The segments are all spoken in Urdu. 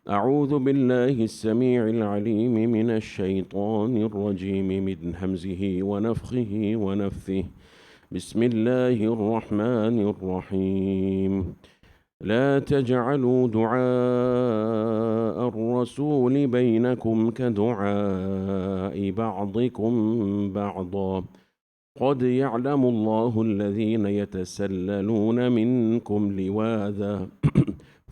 أعوذ بالله السميع العليم من الشيطان الرجيم من همزه ونفخه ونفثه. بسم الله الرحمن الرحيم. لا تجعلوا دعاء الرسول بينكم كدعاء بعضكم بعضا قد يعلم الله الذين يتسللون منكم لواذا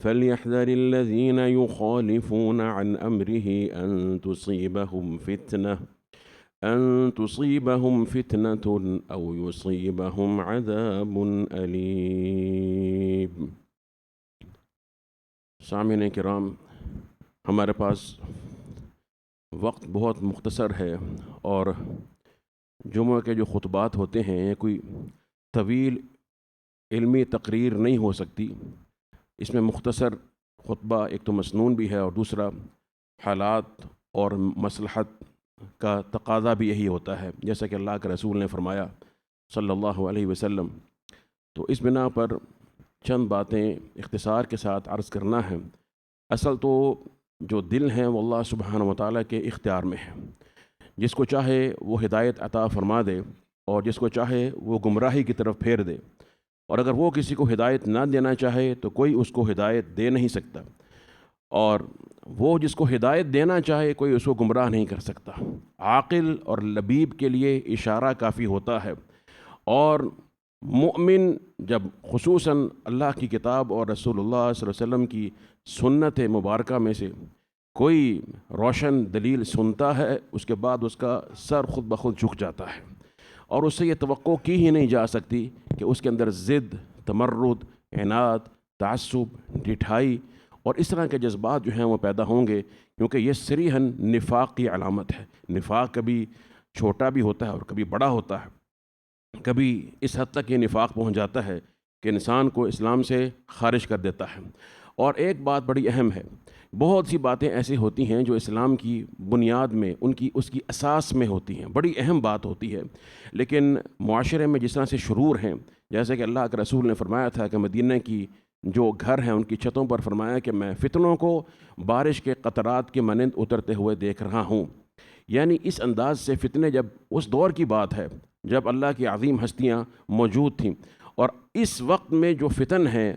فليحذر الذين يخالفون عن أمره أن تصيبهم فتنة أو يصيبهم عذاب أليم۔ سامعین کرام، ہمارے پاس وقت بہت مختصر ہے اور جمعہ کے جو خطبات ہوتے ہیں یہ کوئی طویل علمی تقریر نہیں ہو سکتی۔ اس میں مختصر خطبہ ایک تو مسنون بھی ہے اور دوسرا حالات اور مصلحت کا تقاضا بھی یہی ہوتا ہے، جیسا کہ اللہ کے رسول نے فرمایا صلی اللہ علیہ وسلم۔ تو اس بنا پر چند باتیں اختصار کے ساتھ عرض کرنا ہے۔ اصل تو جو دل ہیں وہ اللہ سبحانہ و تعالیٰ کے اختیار میں ہے، جس کو چاہے وہ ہدایت عطا فرما دے اور جس کو چاہے وہ گمراہی کی طرف پھیر دے، اور اگر وہ کسی کو ہدایت نہ دینا چاہے تو کوئی اس کو ہدایت دے نہیں سکتا، اور وہ جس کو ہدایت دینا چاہے کوئی اس کو گمراہ نہیں کر سکتا۔ عاقل اور لبیب کے لیے اشارہ کافی ہوتا ہے، اور مومن جب خصوصاً اللہ کی کتاب اور رسول اللہ صلی اللہ علیہ وسلم کی سنت مبارکہ میں سے کوئی روشن دلیل سنتا ہے، اس کے بعد اس کا سر خود بخود جھک جاتا ہے، اور اس سے یہ توقع کی ہی نہیں جا سکتی کہ اس کے اندر ضد، تمرد، عناد، تعصب، ڈھٹائی اور اس طرح کے جذبات جو ہیں وہ پیدا ہوں گے، کیونکہ یہ صریحاً نفاق کی علامت ہے۔ نفاق کبھی چھوٹا بھی ہوتا ہے اور کبھی بڑا ہوتا ہے، کبھی اس حد تک یہ نفاق پہنچ جاتا ہے کہ انسان کو اسلام سے خارج کر دیتا ہے۔ اور ایک بات بڑی اہم ہے، بہت سی باتیں ایسی ہوتی ہیں جو اسلام کی بنیاد میں اس کی اساس میں ہوتی ہیں، بڑی اہم بات ہوتی ہے، لیکن معاشرے میں جس طرح سے شرور ہیں، جیسے کہ اللہ کے رسول نے فرمایا تھا کہ مدینہ کی جو گھر ہیں ان کی چھتوں پر فرمایا کہ میں فتنوں کو بارش کے قطرات کے مانند اترتے ہوئے دیکھ رہا ہوں۔ یعنی اس انداز سے فتنے، جب اس دور کی بات ہے جب اللہ کی عظیم ہستیاں موجود تھیں، اور اس وقت میں جو فتن ہیں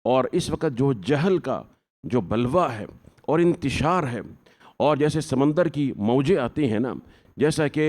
اور اس وقت جو جہل کا جو بلوہ ہے اور انتشار ہے، اور جیسے سمندر کی موجیں آتی ہیں نا، جیسا کہ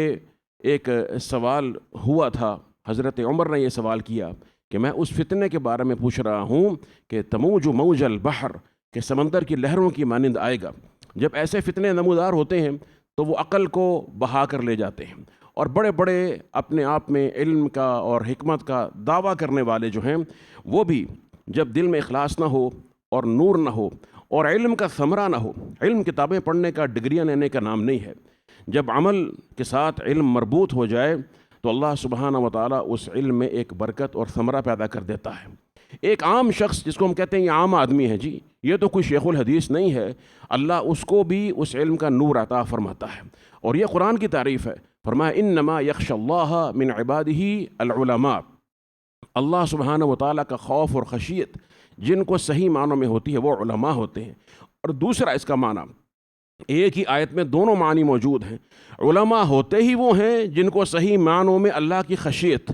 ایک سوال ہوا تھا، حضرت عمر نے یہ سوال کیا کہ میں اس فتنے کے بارے میں پوچھ رہا ہوں کہ تموج موج البحر، کہ سمندر کی لہروں کی مانند آئے گا۔ جب ایسے فتنے نمودار ہوتے ہیں تو وہ عقل کو بہا کر لے جاتے ہیں، اور بڑے بڑے اپنے آپ میں علم کا اور حکمت کا دعویٰ کرنے والے جو ہیں وہ بھی جب دل میں اخلاص نہ ہو اور نور نہ ہو اور علم کا ثمرہ نہ ہو، علم کتابیں پڑھنے کا، ڈگریاں لینے کا نام نہیں ہے، جب عمل کے ساتھ علم مربوط ہو جائے تو اللہ سبحانہ و تعالیٰ اس علم میں ایک برکت اور ثمرہ پیدا کر دیتا ہے۔ ایک عام شخص جس کو ہم کہتے ہیں یہ عام آدمی ہے، جی یہ تو کوئی شیخ الحدیث نہیں ہے، اللہ اس کو بھی اس علم کا نور عطا فرماتا ہے، اور یہ قرآن کی تعریف ہے۔ فرمایا انما یخشی اللہ من عبادہ العلماء، اللہ سبحانہ و تعالیٰ کا خوف اور خشیت جن کو صحیح معنوں میں ہوتی ہے وہ علماء ہوتے ہیں۔ اور دوسرا اس کا معنی، ایک ہی آیت میں دونوں معنی موجود ہیں، علماء ہوتے ہی وہ ہیں جن کو صحیح معنوں میں اللہ کی خشیت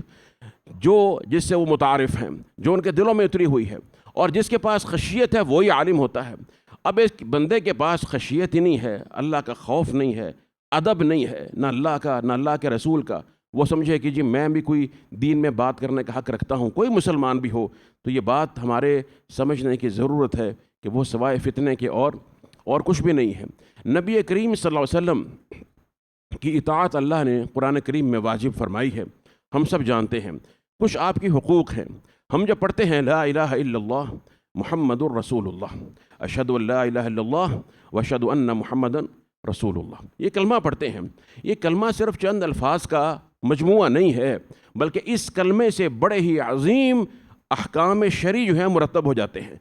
جس سے وہ متعارف ہیں، جو ان کے دلوں میں اتری ہوئی ہے، اور جس کے پاس خشیت ہے وہی عالم ہوتا ہے۔ اب ایک بندے کے پاس خشیت ہی نہیں ہے، اللہ کا خوف نہیں ہے، ادب نہیں ہے، نہ اللہ کا نہ اللہ کے رسول کا، وہ سمجھے کہ جی میں بھی کوئی دین میں بات کرنے کا حق رکھتا ہوں، کوئی مسلمان بھی ہو، تو یہ بات ہمارے سمجھنے کی ضرورت ہے کہ وہ سوائے فتنے کے اور کچھ بھی نہیں ہے۔ نبی کریم صلی اللہ علیہ وسلم کی اطاعت اللہ نے قرآن کریم میں واجب فرمائی ہے، ہم سب جانتے ہیں۔ کچھ آپ کی حقوق ہیں، ہم جب پڑھتے ہیں لا الہ الا اللہ محمد الرسول اللہ، اشہد ان لا الہ الا اللہ واشہد ان محمد رسول اللہ، یہ کلمہ پڑھتے ہیں، یہ کلمہ صرف چند الفاظ کا مجموعہ نہیں ہے، بلکہ اس کلمے سے بڑے ہی عظیم احکام شرعی جو ہیں مرتب ہو جاتے ہیں۔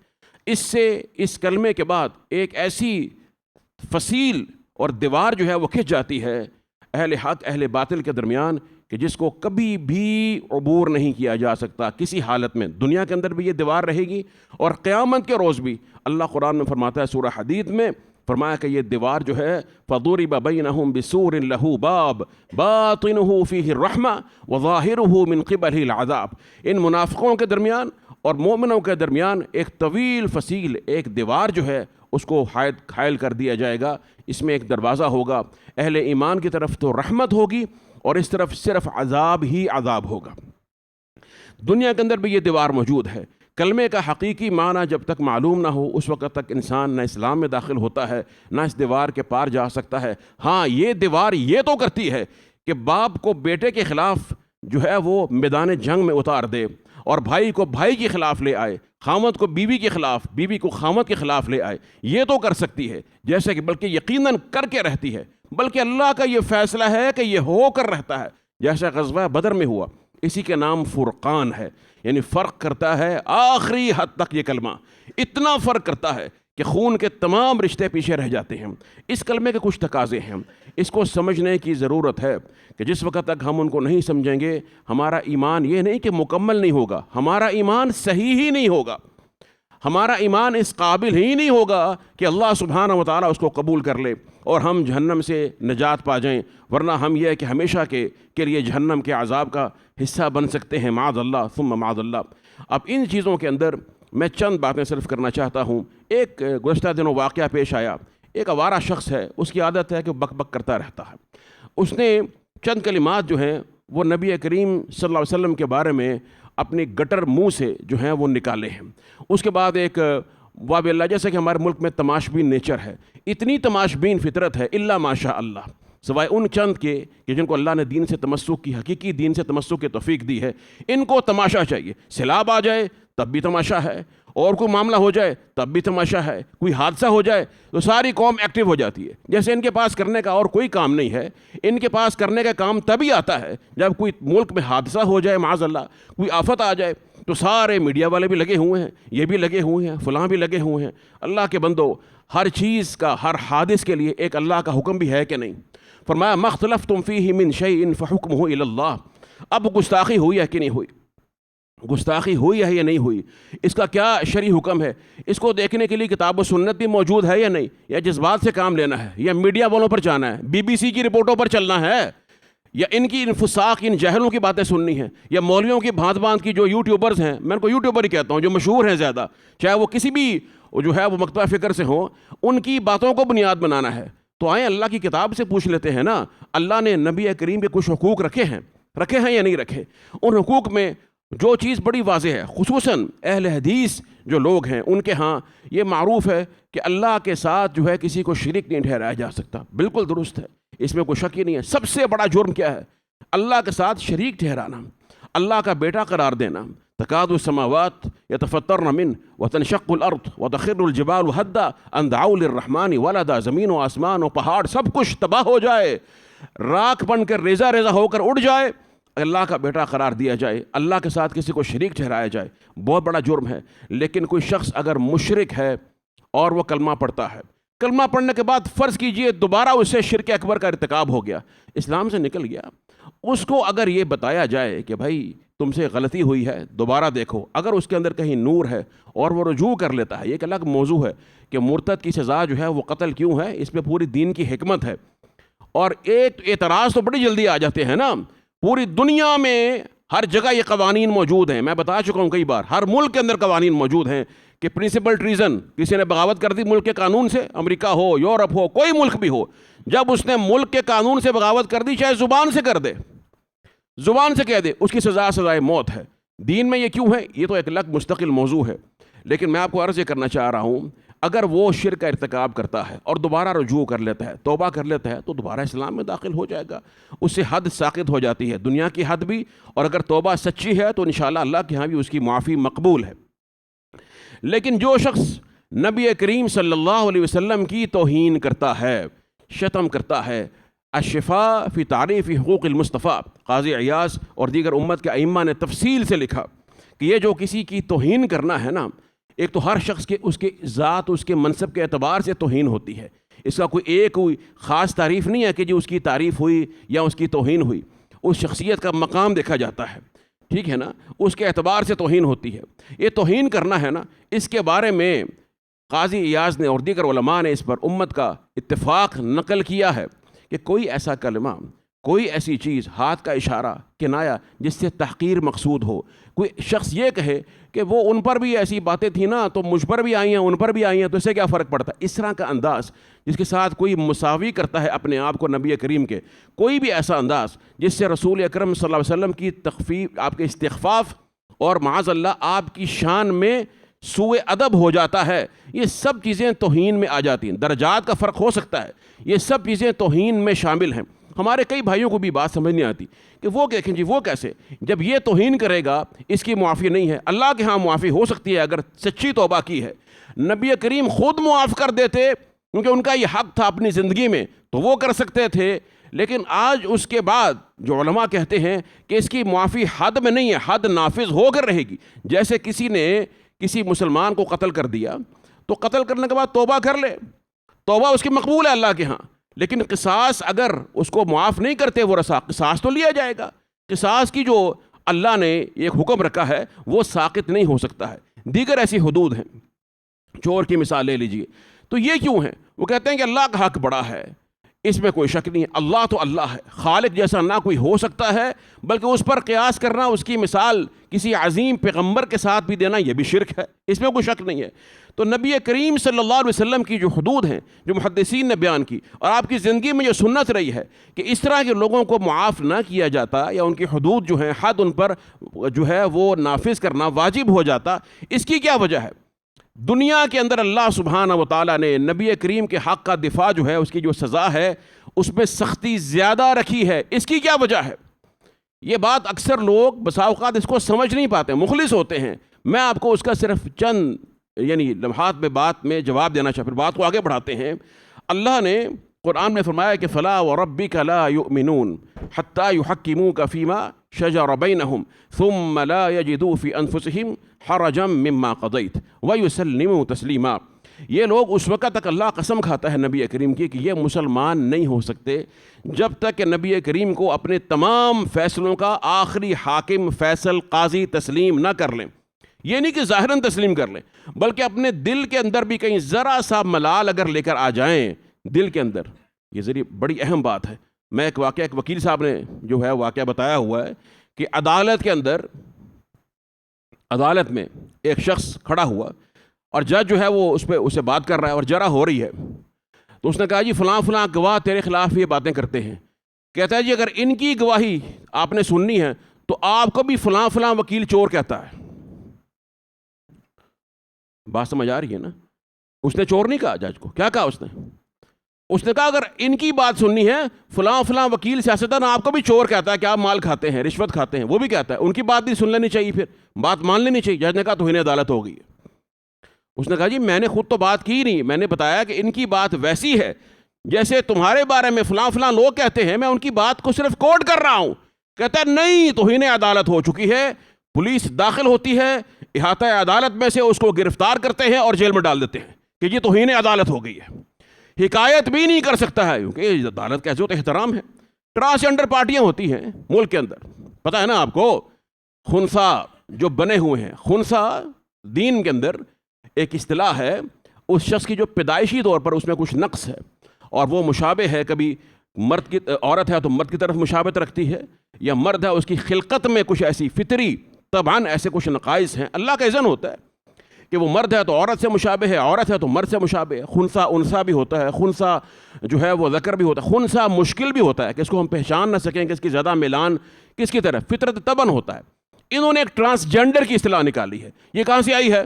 اس کلمے کے بعد ایک ایسی فصیل اور دیوار جو ہے وہ کھنچ جاتی ہے اہل حق اہل باطل کے درمیان، کہ جس کو کبھی بھی عبور نہیں کیا جا سکتا کسی حالت میں. دنیا کے اندر بھی یہ دیوار رہے گی اور قیامت کے روز بھی. اللہ قرآن میں فرماتا ہے سورہ حدید میں، فرمایا کہ یہ دیوار جو ہے فَضُرِبَ بَيْنَهُمْ بِسُورٍ لَهُ بَابٌ بَاطِنُهُ فِيهِ الرَّحْمَةُ وَظَاهِرُهُ مِنْ قِبَلِهِ الْعَذَابُ. ان منافقوں کے درمیان اور مومنوں کے درمیان ایک طویل فصیل ایک دیوار جو ہے اس کو حائل کر دیا جائے گا. اس میں ایک دروازہ ہوگا، اہل ایمان کی طرف تو رحمت ہوگی اور اس طرف صرف عذاب ہی عذاب ہوگا. دنیا کے اندر بھی یہ دیوار موجود ہے. کلمے کا حقیقی معنی جب تک معلوم نہ ہو اس وقت تک انسان نہ اسلام میں داخل ہوتا ہے نہ اس دیوار کے پار جا سکتا ہے. ہاں، یہ دیوار یہ تو کرتی ہے کہ باپ کو بیٹے کے خلاف جو ہے وہ میدان جنگ میں اتار دے، اور بھائی کو بھائی کے خلاف لے آئے، خامد کو بیوی کے خلاف، بیوی کو خامد کے خلاف لے آئے. یہ تو کر سکتی ہے، جیسے کہ بلکہ یقیناً کر کے رہتی ہے، بلکہ اللہ کا یہ فیصلہ ہے کہ یہ ہو کر رہتا ہے، جیسا غزوہ بدر میں ہوا. اسی کے نام فرقان ہے، یعنی فرق کرتا ہے آخری حد تک. یہ کلمہ اتنا فرق کرتا ہے کہ خون کے تمام رشتے پیچھے رہ جاتے ہیں. اس کلمے کے کچھ تقاضے ہیں، اس کو سمجھنے کی ضرورت ہے کہ جس وقت تک ہم ان کو نہیں سمجھیں گے ہمارا ایمان یہ نہیں کہ مکمل نہیں ہوگا، ہمارا ایمان صحیح ہی نہیں ہوگا، ہمارا ایمان اس قابل ہی نہیں ہوگا کہ اللہ سبحانہ و تعالیٰ اس کو قبول کر لے اور ہم جہنم سے نجات پا جائیں. ورنہ ہم یہ کہ ہمیشہ کے لیے جہنم کے عذاب کا حصہ بن سکتے ہیں، معاذ اللہ ثم معاذ اللہ. اب ان چیزوں کے اندر میں چند باتیں صرف کرنا چاہتا ہوں. ایک گزشتہ دنوں واقعہ پیش آیا. ایک آوارہ شخص ہے، اس کی عادت ہے کہ بک بک کرتا رہتا ہے. اس نے چند کلمات جو ہیں وہ نبی کریم صلی اللہ علیہ وسلم کے بارے میں اپنی گٹر منہ سے جو ہیں وہ نکالے ہیں. اس کے بعد ایک واب اللہ، جیسے کہ ہمارے ملک میں تماشبین نیچر ہے، اتنی تماشبین فطرت ہے الا ماشاء اللہ، سوائے ان چند کے کہ جن کو اللہ نے دین سے تمسک کی، حقیقی دین سے تمسک کی توفیق دی ہے. ان کو تماشا چاہیے. سیلاب آ جائے تب بھی تماشا ہے، اور کوئی معاملہ ہو جائے تب بھی تماشا ہے، کوئی حادثہ ہو جائے تو ساری قوم ایکٹیو ہو جاتی ہے. جیسے ان کے پاس کرنے کا اور کوئی کام نہیں ہے. ان کے پاس کرنے کا کام تبھی آتا ہے جب کوئی ملک میں حادثہ ہو جائے، معاذ اللہ کوئی آفت آ جائے تو سارے میڈیا والے بھی لگے ہوئے ہیں، یہ بھی لگے ہوئے ہیں، فلاں بھی لگے ہوئے ہیں. اللہ کے بندو، ہر چیز کا، ہر حادث کے لیے ایک اللہ کا حکم بھی ہے کہ نہیں؟ فرمایا مختلفتم فیہ من شیء فحکمہ الی اللہ. اب گستاخی ہوئی ہے کہ نہیں ہوئی؟ گستاخی ہوئی ہے یا نہیں ہوئی؟ اس کا کیا شرعی حکم ہے؟ اس کو دیکھنے کے لیے کتاب و سنت بھی موجود ہے یا نہیں؟ یا جذبات سے کام لینا ہے، یا میڈیا والوں پر جانا ہے، بی بی سی کی رپورٹوں پر چلنا ہے، یا ان کی انفساق، ان جاہلوں کی باتیں سننی ہیں، یا مولویوں کی بھانت بھانت کی جو یوٹیوبرز ہیں، میں ان کو یوٹیوبر ہی کہتا ہوں، جو مشہور ہیں زیادہ، چاہے وہ کسی بھی جو ہے وہ مکتبہ فکر سے ہوں، ان کی باتوں کو بنیاد بنانا ہے. تو آئیں اللہ کی کتاب سے پوچھ لیتے ہیں نا، اللہ نے نبی کریم کے کچھ حقوق رکھے ہیں یا نہیں رکھے؟ ان حقوق میں جو چیز بڑی واضح ہے، خصوصاً اہل حدیث جو لوگ ہیں ان کے ہاں یہ معروف ہے کہ اللہ کے ساتھ جو ہے کسی کو شریک نہیں ٹھہرایا جا سکتا. بالکل درست ہے، اس میں کوئی شک ہی نہیں ہے. سب سے بڑا جرم کیا ہے؟ اللہ کے ساتھ شریک ٹھہرانا، اللہ کا بیٹا قرار دینا. تکاد السماوات یتفطرن من وتنشق الارض وتخر الجبال هدا ان دعوا للرحمن ولدا. زمین و آسمان و پہاڑ سب کچھ تباہ ہو جائے، راکھ بن کر ریزہ ریزہ ہو کر اڑ جائے، اللہ کا بیٹا قرار دیا جائے، اللہ کے ساتھ کسی کو شریک ٹھہرایا جائے، بہت بڑا جرم ہے. لیکن کوئی شخص اگر مشرک ہے اور وہ کلمہ پڑھتا ہے، کلمہ پڑھنے کے بعد فرض کیجئے دوبارہ اس سے شرک اکبر کا ارتکاب ہو گیا، اسلام سے نکل گیا، اس کو اگر یہ بتایا جائے کہ بھائی تم سے غلطی ہوئی ہے، دوبارہ دیکھو، اگر اس کے اندر کہیں نور ہے اور وہ رجوع کر لیتا ہے، یہ ایک الگ موضوع ہے کہ مرتد کی سزا جو ہے وہ قتل کیوں ہے، اس پہ پوری دین کی حکمت ہے. اور ایک اعتراض تو بڑی جلدی آ جاتے ہیں نا، پوری دنیا میں ہر جگہ یہ قوانین موجود ہیں، میں بتا چکا ہوں کئی بار، ہر ملک کے اندر قوانین موجود ہیں کہ پرنسپل ٹریزن، کسی نے بغاوت کر دی ملک کے قانون سے، امریکہ ہو، یورپ ہو، کوئی ملک بھی ہو، جب اس نے ملک کے قانون سے بغاوت کر دی، چاہے زبان سے کر دے، زبان سے کہہ دے، اس کی سزا سزائے موت ہے. دین میں یہ کیوں ہے؟ یہ تو ایک الگ مستقل موضوع ہے. لیکن میں آپ کو عرض یہ کرنا چاہ رہا ہوں، اگر وہ شرک کا ارتکاب کرتا ہے اور دوبارہ رجوع کر لیتا ہے، توبہ کر لیتا ہے، تو دوبارہ اسلام میں داخل ہو جائے گا. اس سے حد ساقط ہو جاتی ہے، دنیا کی حد بھی، اور اگر توبہ سچی ہے تو انشاءاللہ اللہ کے ہاں بھی اس کی معافی مقبول ہے. لیکن جو شخص نبی کریم صلی اللہ علیہ وسلم کی توہین کرتا ہے، شتم کرتا ہے، الشفاء فی تعریف حقوق المصطفیٰ، قاضی عیاض اور دیگر امت کے ائمہ نے تفصیل سے لکھا کہ یہ جو کسی کی توہین کرنا ہے نا، ایک تو ہر شخص کے اس کے ذات، اس کے منصب کے اعتبار سے توہین ہوتی ہے، اس کا کوئی خاص تعریف نہیں ہے کہ جو اس کی تعریف ہوئی یا اس کی توہین ہوئی. اس شخصیت کا مقام دیکھا جاتا ہے، ٹھیک ہے نا، اس کے اعتبار سے توہین ہوتی ہے۔ یہ توہین کرنا ہے نا، اس کے بارے میں قاضی ایاز نے اور دیگر علماء نے اس پر امت کا اتفاق نقل کیا ہے کہ کوئی ایسا کلمہ، کوئی ایسی چیز، ہاتھ کا اشارہ، کنایا، جس سے تحقیر مقصود ہو، کوئی شخص یہ کہے کہ وہ ان پر بھی ایسی باتیں تھیں نا تو مجھ پر بھی آئی ہیں، ان پر بھی آئی ہیں، تو اس سے کیا فرق پڑتا ہے؟ اس طرح کا انداز جس کے ساتھ کوئی مساوی کرتا ہے اپنے آپ کو نبی کریم کے، کوئی بھی ایسا انداز جس سے رسول اکرم صلی اللہ علیہ وسلم کی تخفیف، آپ کے استخفاف اور معاذ اللہ آپ کی شان میں سوء ادب ہو جاتا ہے، یہ سب چیزیں توہین میں آ جاتی ہیں۔ درجات کا فرق ہو سکتا ہے، یہ سب چیزیں توہین میں شامل ہیں۔ ہمارے کئی بھائیوں کو بھی بات سمجھ نہیں آتی کہ وہ دیکھیں جی، وہ کیسے، جب یہ توہین کرے گا اس کی معافی نہیں ہے۔ اللہ کے ہاں معافی ہو سکتی ہے اگر سچی توبہ کی ہے، نبی کریم خود معاف کر دیتے کیونکہ ان کا یہ حق تھا اپنی زندگی میں، تو وہ کر سکتے تھے۔ لیکن آج اس کے بعد جو علماء کہتے ہیں کہ اس کی معافی حد میں نہیں ہے، حد نافذ ہو کر رہے گی۔ جیسے کسی نے کسی مسلمان کو قتل کر دیا تو قتل کرنے کے بعد توبہ کر لے، توبہ اس کی مقبول ہے اللہ کے ہاں، لیکن قصاص اگر اس کو معاف نہیں کرتے وہ رسا، قصاص تو لیا جائے گا۔ قصاص کی جو اللہ نے ایک حکم رکھا ہے وہ ساقط نہیں ہو سکتا ہے۔ دیگر ایسی حدود ہیں، چور کی مثال لے لیجئے، تو یہ کیوں ہیں؟ وہ کہتے ہیں کہ اللہ کا حق بڑا ہے، اس میں کوئی شک نہیں ہے، اللہ تو اللہ ہے، خالق جیسا نہ کوئی ہو سکتا ہے، بلکہ اس پر قیاس کرنا، اس کی مثال کسی عظیم پیغمبر کے ساتھ بھی دینا، یہ بھی شرک ہے، اس میں کوئی شک نہیں ہے۔ تو نبی کریم صلی اللہ علیہ وسلم کی جو حدود ہیں، جو محدثین نے بیان کی، اور آپ کی زندگی میں جو سنت رہی ہے کہ اس طرح کے لوگوں کو معاف نہ کیا جاتا، یا ان کی حدود جو ہیں، حد ان پر جو ہے وہ نافذ کرنا واجب ہو جاتا، اس کی کیا وجہ ہے؟ دنیا کے اندر اللہ سبحانہ و تعالیٰ نے نبی کریم کے حق کا دفاع جو ہے، اس کی جو سزا ہے اس میں سختی زیادہ رکھی ہے۔ اس کی کیا وجہ ہے؟ یہ بات اکثر لوگ بسا اوقات اس کو سمجھ نہیں پاتے، مخلص ہوتے ہیں۔ میں آپ کو اس کا صرف چند لمحات میں بات میں جواب دینا چاہتا ہوں، پھر بات کو آگے بڑھاتے ہیں۔ اللہ نے قرآن میں فرمایا کہ فَلَا وَرَبِّكَ لَا يُؤْمِنُونَ حَتَّى يُحَكِّمُوكَ فِي مَا شَجَرَ بَيْنَهُمْ ثُمَّ لَا يَجِدُوا فِي أَنفُسِهِمْ حَرَجًا مِّمَّا قَضَيْتَ وَيُسَلِّمُوا تَسْلِيمًا۔ یہ لوگ اس وقت تک اللہ قسم کھاتا ہے نبی کریم کی کہ یہ مسلمان نہیں ہو سکتے جب تک کہ نبی کریم کو اپنے تمام فیصلوں کا آخری حاکم، فیصل، قاضی تسلیم نہ کر لیں۔ یہ نہیں کہ ظاہراً تسلیم کر لیں، بلکہ اپنے دل کے اندر بھی کہیں ذرا سا ملال اگر لے کر آ جائیں دل کے اندر، یہ ذریعہ بڑی اہم بات ہے۔ میں ایک واقعہ، ایک وکیل صاحب نے جو ہے واقعہ بتایا ہوا ہے کہ عدالت کے اندر، عدالت میں ایک شخص کھڑا ہوا اور جج جو ہے وہ اسے بات کر رہا ہے اور جرح ہو رہی ہے، تو اس نے کہا جی فلاں فلاں گواہ تیرے خلاف یہ باتیں کرتے ہیں۔ کہتا ہے جی اگر ان کی گواہی آپ نے سننی ہے تو آپ کو بھی فلاں فلاں وکیل چور کہتا ہے۔ بات سمجھ آ رہی ہے نا؟ اس نے چور نہیں کہا جج کو، کیا کہا اس نے کہا اگر ان کی بات سننی ہے، فلاں فلاں وکیل سیاستدان آپ کو بھی چور کہتا ہے کہ آپ مال کھاتے ہیں، رشوت کھاتے ہیں، وہ بھی کہتا ہے، ان کی بات بھی سن لینی چاہیے، پھر بات مان لینی چاہیے۔ جج نے کہا توہین عدالت ہو گئی ہے۔ اس نے کہا جی میں نے خود تو بات کی نہیں، میں نے بتایا کہ ان کی بات ویسی ہے جیسے تمہارے بارے میں فلاں فلاں لوگ کہتے ہیں، میں ان کی بات کو صرف کوٹ کر رہا ہوں۔ کہتا ہے نہیں، توہین عدالت ہو چکی ہے، پولیس داخل ہوتی ہے، احاطہ عدالت میں سے اس کو گرفتار کرتے ہیں اور جیل میں ڈال دیتے ہیں کہ یہ توہین عدالت ہو گئی ہے۔ حکایت بھی نہیں کر سکتا ہے کیونکہ عدالت کیسے ہوتا ہے، احترام ہے۔ ٹرانسجنڈر پارٹیاں ہوتی ہیں ملک کے اندر، پتہ ہے نا آپ کو، خنثی جو بنے ہوئے ہیں، خنثی دین کے اندر ایک اصطلاح ہے، اس شخص کی جو پیدائشی طور پر اس میں کچھ نقص ہے اور وہ مشابہ ہے، کبھی مرد کی عورت ہے تو مرد کی طرف مشابہت رکھتی ہے، یا مرد ہے اس کی خلقت میں کچھ ایسی فطری طبعاً ایسے کچھ نقائص ہیں، اللہ کا اذن ہوتا ہے کہ وہ مرد ہے تو عورت سے مشابہ ہے، عورت ہے تو مرد سے مشابہ ہے۔ خنثی انثی بھی ہوتا ہے، خنثی جو ہے وہ ذکر بھی ہوتا ہے، خنثی مشکل بھی ہوتا ہے کہ اس کو ہم پہچان نہ سکیں کہ اس کی زیادہ میلان کس کی طرف، فطرت طبعاً ہوتا ہے۔ انہوں نے ایک ٹرانسجنڈر کی اصطلاح نکالی ہے، یہ کہاں سے آئی ہے؟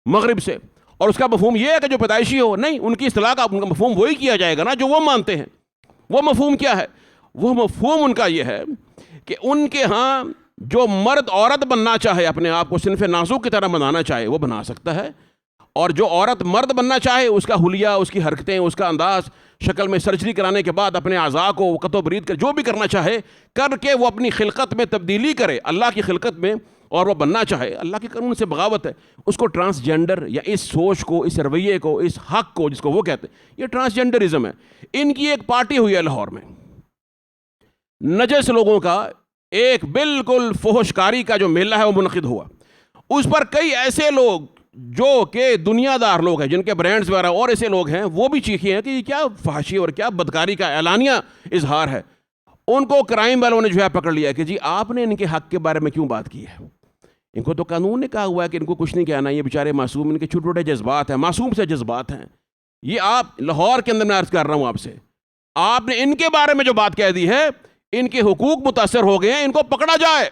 مغرب سے، اور اس کا مفہوم یہ ہے کہ جو پیدائشی ہو، نہیں، ان کی اصطلاح کا ان کا مفہوم وہی کیا جائے گا نا جو وہ مانتے ہیں۔ وہ مفہوم کیا ہے؟ وہ مفہوم ان کا یہ ہے کہ ان کے ہاں جو مرد عورت بننا چاہے، اپنے آپ کو صنف نازک کی طرح بنانا چاہے وہ بنا سکتا ہے، اور جو عورت مرد بننا چاہے اس کا حلیہ، اس کی حرکتیں، اس کا انداز، شکل میں سرجری کرانے کے بعد اپنے اعضاء کو قط و برید کر جو بھی کرنا چاہے کر کے وہ اپنی خلقت میں تبدیلی کرے اللہ کی خلقت میں، اور وہ بننا چاہے، اللہ کے قانون سے بغاوت ہے، اس کو ٹرانسجنڈر، یا اس سوچ کو، اس رویے کو، اس حق کو جس کو وہ کہتے ہیں، یہ ٹرانسجنڈرزم ہے۔ ان کی ایک پارٹی ہوئی ہے لاہور میں، نجس لوگوں کا ایک بالکل فحشکاری کا جو میلہ ہے وہ منعقد ہوا. اس پر کئی ایسے لوگ جو کہ دنیا دار لوگ ہیں، جن کے برانڈز وغیرہ اور ایسے لوگ ہیں، وہ بھی چیخے ہیں کہ یہ کیا فحاشی اور کیا بدکاری کا اعلانیہ اظہار ہے. ان کو کرائم والوں نے جو ہے پکڑ لیا کہ جی آپ نے ان کے حق کے بارے میں کیوں بات کی ہے. ان کو تو قانون نے کہا ہوا ہے کہ ان کو کچھ نہیں کہنا، یہ بیچارے معصوم، ان کے چھوٹے چھوٹے جذبات ہیں، معصوم سے جذبات ہیں. یہ آپ لاہور کے اندر میں عرض کر رہا ہوں آپ سے، آپ نے ان کے بارے میں جو بات کہہ دی ہے، ان کے حقوق متاثر ہو گئے ہیں، ان کو پکڑا جائے،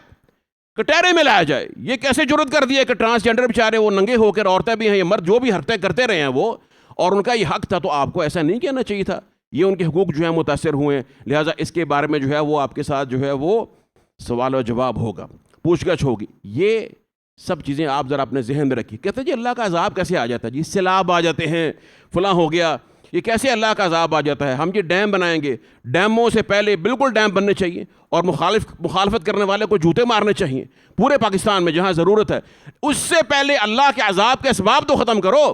کٹہرے میں لایا جائے. یہ کیسے جرت کر دیا کہ ٹرانسجینڈر بیچارے وہ ننگے ہو کر، عورتیں بھی ہیں، یہ مرد جو بھی حرکتیں کرتے رہے ہیں وہ، اور ان کا یہ حق تھا، تو آپ کو ایسا نہیں کہنا چاہیے تھا. یہ ان کے حقوق جو ہیں متاثر ہوئے ہیں، لہٰذا اس کے بارے میں جو ہے وہ آپ کے ساتھ جو ہے وہ سوال و جواب ہوگا، پوچھ گچھ ہوگی. یہ سب چیزیں آپ ذرا اپنے ذہن میں رکھیے. کہتے ہیں جی اللہ کا عذاب کیسے آ جاتا ہے؟ جی سیلاب آ جاتے ہیں، فلاں ہو گیا، یہ کیسے اللہ کا عذاب آ جاتا ہے؟ ہم یہ ڈیم بنائیں گے، ڈیموں سے پہلے بالکل ڈیم بننے چاہیے، اور مخالفت کرنے والے کو جوتے مارنے چاہیے پورے پاکستان میں جہاں ضرورت ہے. اس سے پہلے اللہ کے عذاب کے اسباب تو ختم کرو.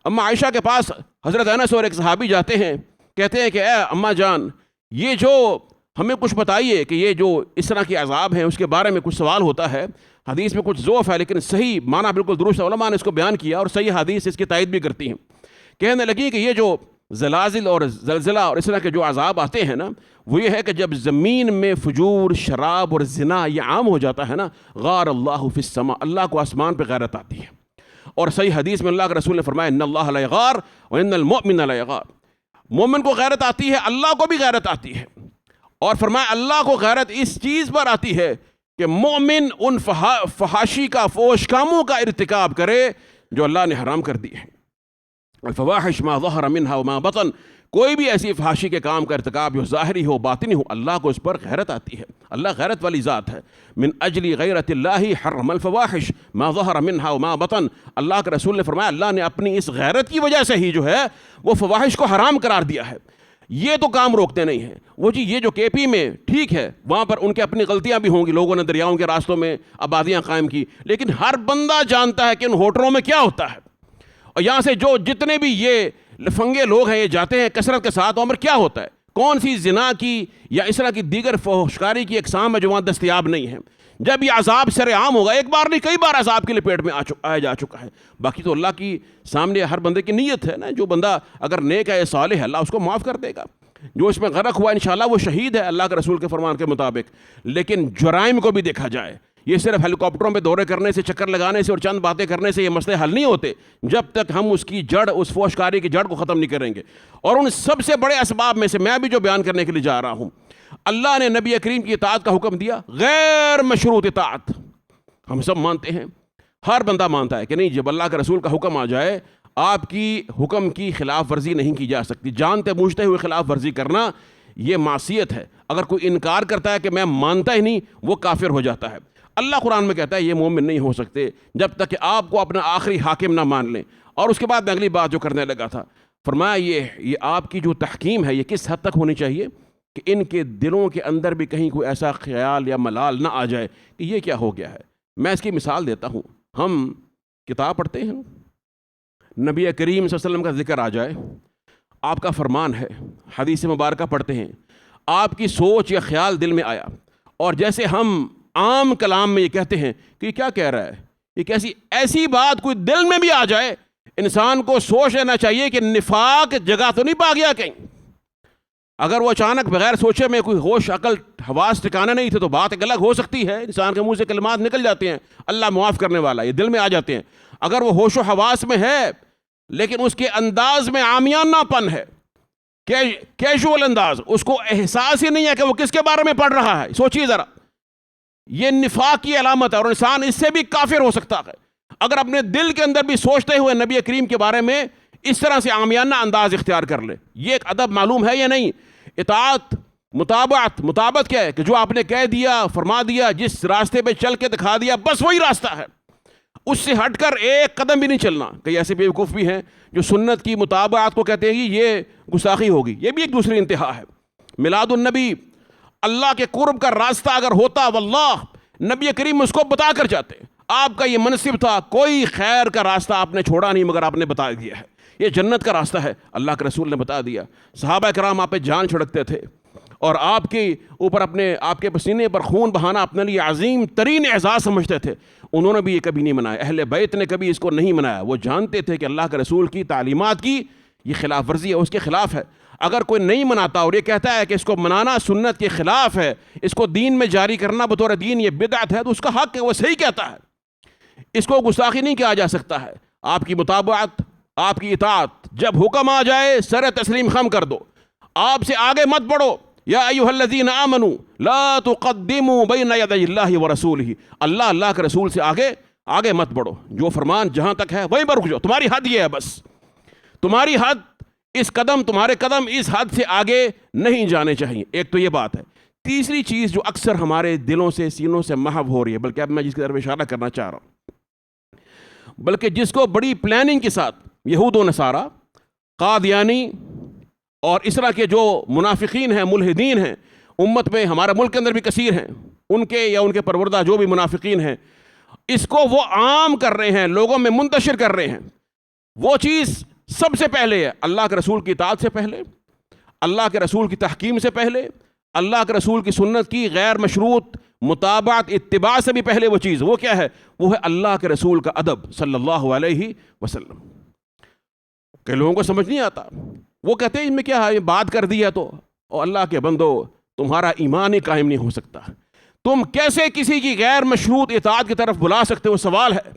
اما عائشہ کے پاس حضرت انس اور ایک صحابی جاتے ہیں، کہتے ہیں کہ اے اماں جان، یہ جو ہمیں کچھ بتائیے کہ یہ جو اس طرح کے عذاب ہیں اس کے بارے میں کچھ سوال ہوتا ہے. حدیث میں کچھ ضعف ہے لیکن صحیح معنی بالکل درست ہے، علماء نے اس کو بیان کیا اور صحیح حدیث اس کی تائید بھی کرتی ہیں. کہنے لگی کہ یہ جو زلازل اور زلزلہ اور اس طرح کے جو عذاب آتے ہیں نا، وہ یہ ہے کہ جب زمین میں فجور، شراب اور زنا یہ عام ہو جاتا ہے نا، غار اللہ فی السماء، اللہ کو آسمان پہ غیرت آتی ہے. اور صحیح حدیث میں اللہ کے رسول نے فرمایا ان اللہ لا یغار وان المؤمن لا یغار، مومن کو غیرت آتی ہے، اللہ کو بھی غیرت آتی ہے. اور فرمایا اللہ کو غیرت اس چیز پر آتی ہے کہ مومن ان فحاشی کا، فحش کاموں کا ارتکاب کرے جو اللہ نے حرام کر دی ہے. الفواحش ما ظہر منها وما بطن، کوئی بھی ایسی فحاشی کے کام کا ارتکاب جو ظاہری ہو باطنی ہو، اللہ کو اس پر غیرت آتی ہے. اللہ غیرت والی ذات ہے. من اجل غیرت اللہ حرم الفواحش ما ظہر منها وما بطن، اللہ کے رسول نے فرمایا اللہ نے اپنی اس غیرت کی وجہ سے ہی جو ہے وہ فواحش کو حرام قرار دیا ہے. یہ تو کام روکتے نہیں ہیں وہ جی. یہ جو کے پی میں ٹھیک ہے، وہاں پر ان کے اپنی غلطیاں بھی ہوں گی، لوگوں نے دریاؤں کے راستوں میں آبادیاں قائم کی، لیکن ہر بندہ جانتا ہے کہ ان ہوٹلوں میں کیا ہوتا ہے. اور یہاں سے جو جتنے بھی یہ لفنگے لوگ ہیں یہ جاتے ہیں کثرت کے ساتھ، وہاں پر کیا ہوتا ہے؟ کون سی زنا کی یا اس طرح کی دیگر فحشکاری کی اقسام ہے جو وہاں دستیاب نہیں ہیں. جب یہ عذاب سر عام ہوگا، ایک بار نہیں کئی بار عذاب کی لپیٹ میں آیا جا چکا ہے. باقی تو اللہ کی سامنے ہر بندے کی نیت ہے نا. جو بندہ اگر نیک ہے، صالح ہے، اللہ اس کو معاف کر دے گا. جو اس میں غرق ہوا انشاءاللہ وہ شہید ہے اللہ کے رسول کے فرمان کے مطابق. لیکن جرائم کو بھی دیکھا جائے. یہ صرف ہیلی کاپٹروں پہ دورے کرنے سے، چکر لگانے سے اور چند باتیں کرنے سے یہ مسئلے حل نہیں ہوتے جب تک ہم اس کی جڑ، اس فحشکاری کی جڑ کو ختم نہیں کریں گے. اور ان سب سے بڑے اسباب میں سے میں بھی جو بیان کرنے کے لیے جا رہا ہوں، اللہ نے نبی کریم کی اطاعت کا حکم دیا، غیر مشروط اطاعت. ہم سب مانتے ہیں، ہر بندہ مانتا ہے کہ نہیں جب اللہ کے رسول کا حکم آ جائے آپ کی حکم کی خلاف ورزی نہیں کی جا سکتی. جانتے بوجھتے ہوئے خلاف ورزی کرنا یہ معصیت ہے. اگر کوئی انکار کرتا ہے کہ میں مانتا ہی نہیں، وہ کافر ہو جاتا ہے. اللہ قرآن میں کہتا ہے یہ مومن نہیں ہو سکتے جب تک کہ آپ کو اپنا آخری حاکم نہ مان لیں. اور اس کے بعد میں اگلی بات جو کرنے لگا تھا، فرمایا یہ آپ کی جو تحکیم ہے یہ کس حد تک ہونی چاہیے کہ ان کے دلوں کے اندر بھی کہیں کوئی ایسا خیال یا ملال نہ آ جائے کہ یہ کیا ہو گیا ہے. میں اس کی مثال دیتا ہوں. ہم کتاب پڑھتے ہیں، نبی کریم صلی اللہ علیہ وسلم کا ذکر آ جائے، آپ کا فرمان ہے، حدیث مبارکہ پڑھتے ہیں، آپ کی سوچ یا خیال دل میں آیا، اور جیسے ہم عام کلام میں یہ کہتے ہیں کہ یہ کیا کہہ رہا ہے، یہ کیسی ایسی بات کوئی دل میں بھی آ جائے، انسان کو سوچ لینا چاہیے کہ نفاق جگہ تو نہیں پا گیا کہیں. اگر وہ اچانک بغیر سوچے میں کوئی ہوش عقل حواس ٹھکانے نہیں تھے تو بات ایک الگ ہو سکتی ہے. انسان کے منہ سے کلمات نکل جاتے ہیں، اللہ معاف کرنے والا، یہ دل میں آ جاتے ہیں. اگر وہ ہوش و حواس میں ہے لیکن اس کے انداز میں عامیانہ پن ہے، کیجول انداز، اس کو احساس ہی نہیں ہے کہ وہ کس کے بارے میں پڑھ رہا ہے، سوچیے ذرا. یہ نفاق کی علامت ہے اور انسان اس سے بھی کافر ہو سکتا ہے اگر اپنے دل کے اندر بھی سوچتے ہوئے نبی کریم کے بارے میں اس طرح سے عامیانہ انداز اختیار کر لے. یہ ایک ادب معلوم ہے یا نہیں؟ اطاعت، مطابقت کیا ہے کہ جو آپ نے کہہ دیا، فرما دیا، جس راستے پہ چل کے دکھا دیا بس وہی راستہ ہے، اس سے ہٹ کر ایک قدم بھی نہیں چلنا. کئی ایسے بیوقوف بھی ہیں جو سنت کی مطابقت کو کہتے ہیں یہ گستاخی ہوگی، یہ بھی ایک دوسری انتہا ہے. میلاد النبی، اللہ کے قرب کا راستہ اگر ہوتا واللہ نبی کریم اس کو بتا کر جاتے. آپ کا یہ منصب تھا، کوئی خیر کا راستہ آپ نے چھوڑا نہیں مگر آپ نے بتا دیا ہے یہ جنت کا راستہ ہے، اللہ کے رسول نے بتا دیا. صحابہ کرام آپ پہ جان چھڑکتے تھے اور آپ کے اوپر آپ کے پسینے پر خون بہانا اپنے لیے عظیم ترین اعزاز سمجھتے تھے، انہوں نے بھی یہ کبھی نہیں منایا، اہل بیت نے کبھی اس کو نہیں منایا۔ وہ جانتے تھے کہ اللہ کے رسول کی تعلیمات کی یہ خلاف ورزی ہے، اس کے خلاف ہے۔ اگر کوئی نہیں مناتا اور یہ کہتا ہے کہ اس کو منانا سنت کے خلاف ہے، اس کو دین میں جاری کرنا بطور دین یہ بدعت ہے، تو اس کا حق ہے، وہ صحیح کہتا ہے، اس کو گستاخی نہیں کہا جا سکتا ہے۔ آپ کی مطابقت، آپ کی اطاعت، جب حکم آ جائے سر تسلیم خم کر دو، آپ سے آگے مت بڑھو۔ یا ایھا الذین آمنوا لا تقدموا بین یدی اللہ ورسولہ، اللہ کے رسول سے آگے مت بڑھو، جو فرمان جہاں تک ہے وہیں پر رک جاؤ، تمہاری حد یہ ہے، بس تمہاری حد، تمہارے قدم اس حد سے آگے نہیں جانے چاہیے۔ ایک تو یہ بات ہے۔ تیسری چیز جو اکثر ہمارے دلوں سے سینوں سے محو ہو رہی ہے، بلکہ اب میں جس کی طرف اشارہ کرنا چاہ رہا ہوں، بلکہ جس کو بڑی پلاننگ کے ساتھ یہود و نصارہ، قادیانی اور اس طرح کے جو منافقین ہیں، ملحدین ہیں، امت میں، ہمارے ملک کے اندر بھی کثیر ہیں، ان کے پروردہ جو بھی منافقین ہیں، اس کو وہ عام کر رہے ہیں، لوگوں میں منتشر کر رہے ہیں۔ وہ چیز سب سے پہلے ہے اللہ کے رسول کی اطاعت سے پہلے، اللہ کے رسول کی تحکیم سے پہلے، اللہ کے رسول کی سنت کی غیر مشروط مطابعت اتباع سے بھی پہلے وہ چیز، وہ کیا ہے؟ وہ ہے اللہ کے رسول کا ادب صلی اللہ علیہ وسلم۔ کہ لوگوں کو سمجھ نہیں آتا، وہ کہتے ہیں ان میں کیا ہے، یہ بات کر دی ہے تو، اور اللہ کے بندو تمہارا ایمان ہی قائم نہیں ہو سکتا، تم کیسے کسی کی غیر مشروط اطاعت کی طرف بلا سکتے ہو؟ سوال ہے،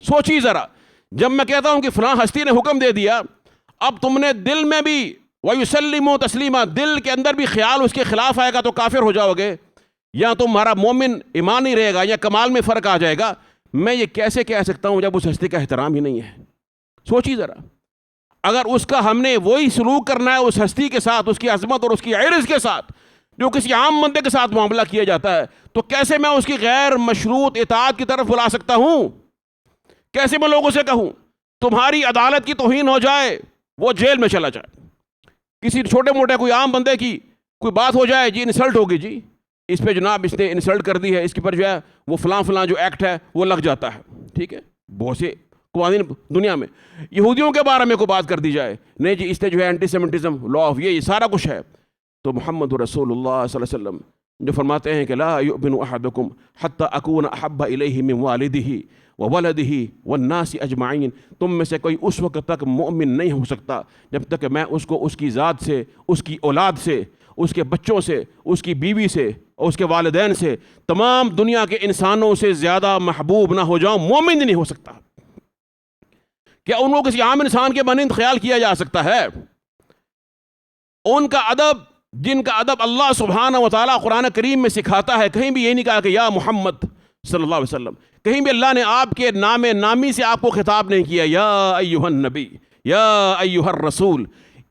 سوچی ذرا۔ جب میں کہتا ہوں کہ فلاں ہستی نے حکم دے دیا، اب تم نے دل میں بھی وَيُسَلِّمُ تَسْلِيمًا، دل کے اندر بھی خیال اس کے خلاف آئے گا تو کافر ہو جاؤ گے، یا تمہارا مومن ایمان نہیں رہے گا، یا کمال میں فرق آ جائے گا۔ میں یہ کیسے کہہ سکتا ہوں جب اس ہستی کا احترام ہی نہیں ہے؟ سوچی ذرا، اگر اس کا ہم نے وہی سلوک کرنا ہے اس ہستی کے ساتھ، اس کی عظمت اور اس کی عرض کے ساتھ جو کسی عام بندے کے ساتھ معاملہ کیا جاتا ہے، تو کیسے میں اس کی غیر مشروط اطاعت کی طرف بلا سکتا ہوں؟ کیسے میں لوگوں سے کہوں تمہاری عدالت کی توہین ہو جائے، وہ جیل میں چلا جائے، کسی چھوٹے موٹے کوئی عام بندے کی کوئی بات ہو جائے، جی انسلٹ ہوگی، جی اس پہ جناب اس نے انسلٹ کر دی ہے، اس کے پر جو ہے وہ فلاں جو ایکٹ ہے وہ لگ جاتا ہے، ٹھیک ہے؟ بہت سے قوانین دنیا میں، یہودیوں کے بارے میں کوئی بات کر دی جائے، نہیں جی اس نے جو ہے اینٹی سیمیٹزم، لا آف یہ سارا کچھ ہے۔ تو محمد رسول اللہ صلی اللہ علیہ وسلم جو فرماتے ہیں کہ لا یؤمن احدکم حتی اکون احب الیہ من والدہ وولدہ والناس اجمعین، تم میں سے کوئی اس وقت تک مومن نہیں ہو سکتا جب تک کہ میں اس کو اس کی ذات سے، اس کی اولاد سے، اس کے بچوں سے، اس کی بیوی سے اور اس کے والدین سے، تمام دنیا کے انسانوں سے زیادہ محبوب نہ ہو جاؤں، مومن نہیں ہو سکتا۔ کیا ان کو کسی عام انسان کے مانند خیال کیا جا سکتا ہے؟ ان کا ادب، جن کا ادب اللہ سبحانہ و تعالیٰ قرآن کریم میں سکھاتا ہے، کہیں بھی یہ نہیں کہا کہ یا محمد صلی اللہ علیہ وسلم، کہیں بھی اللہ نے آپ کے نام نامی سے آپ کو خطاب نہیں کیا، یا ایھا النبی، یا ایھا الرسول،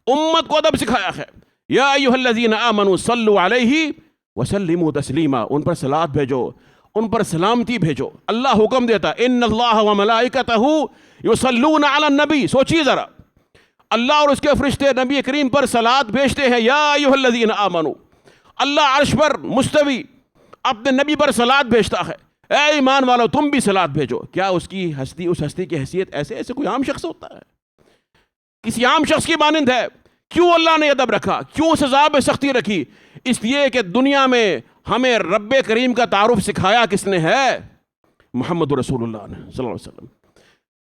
امت کو ادب سکھایا ہے، یا ایھا الذین آمنوا صلوا علیہ وسلموا تسلیما، ان پر صلوات بھیجو، ان پر سلامتی بھیجو۔ اللہ حکم دیتا ان اللہ وملائکتہ یصلون علی النبی، سوچیے ذرا، اللہ اور اس کے فرشتے نبی کریم پر صلوات بھیجتے ہیں، یا ایھا الذین آمنوا، اللہ عرش پر مستوی اپنے نبی پر صلوات بھیجتا ہے، اے ایمان والو تم بھی صلوات بھیجو۔ کیا اس کی ہستی، اس ہستی کی حیثیت ایسے کوئی عام شخص ہوتا ہے؟ کسی عام شخص کی مانند ہے؟ کیوں اللہ نے ادب رکھا؟ کیوں سزا میں سختی رکھی؟ اس لیے کہ دنیا میں ہمیں رب کریم کا تعارف سکھایا کس نے ہے؟ محمد رسول اللہ نے صلی اللہ علیہ وسلم۔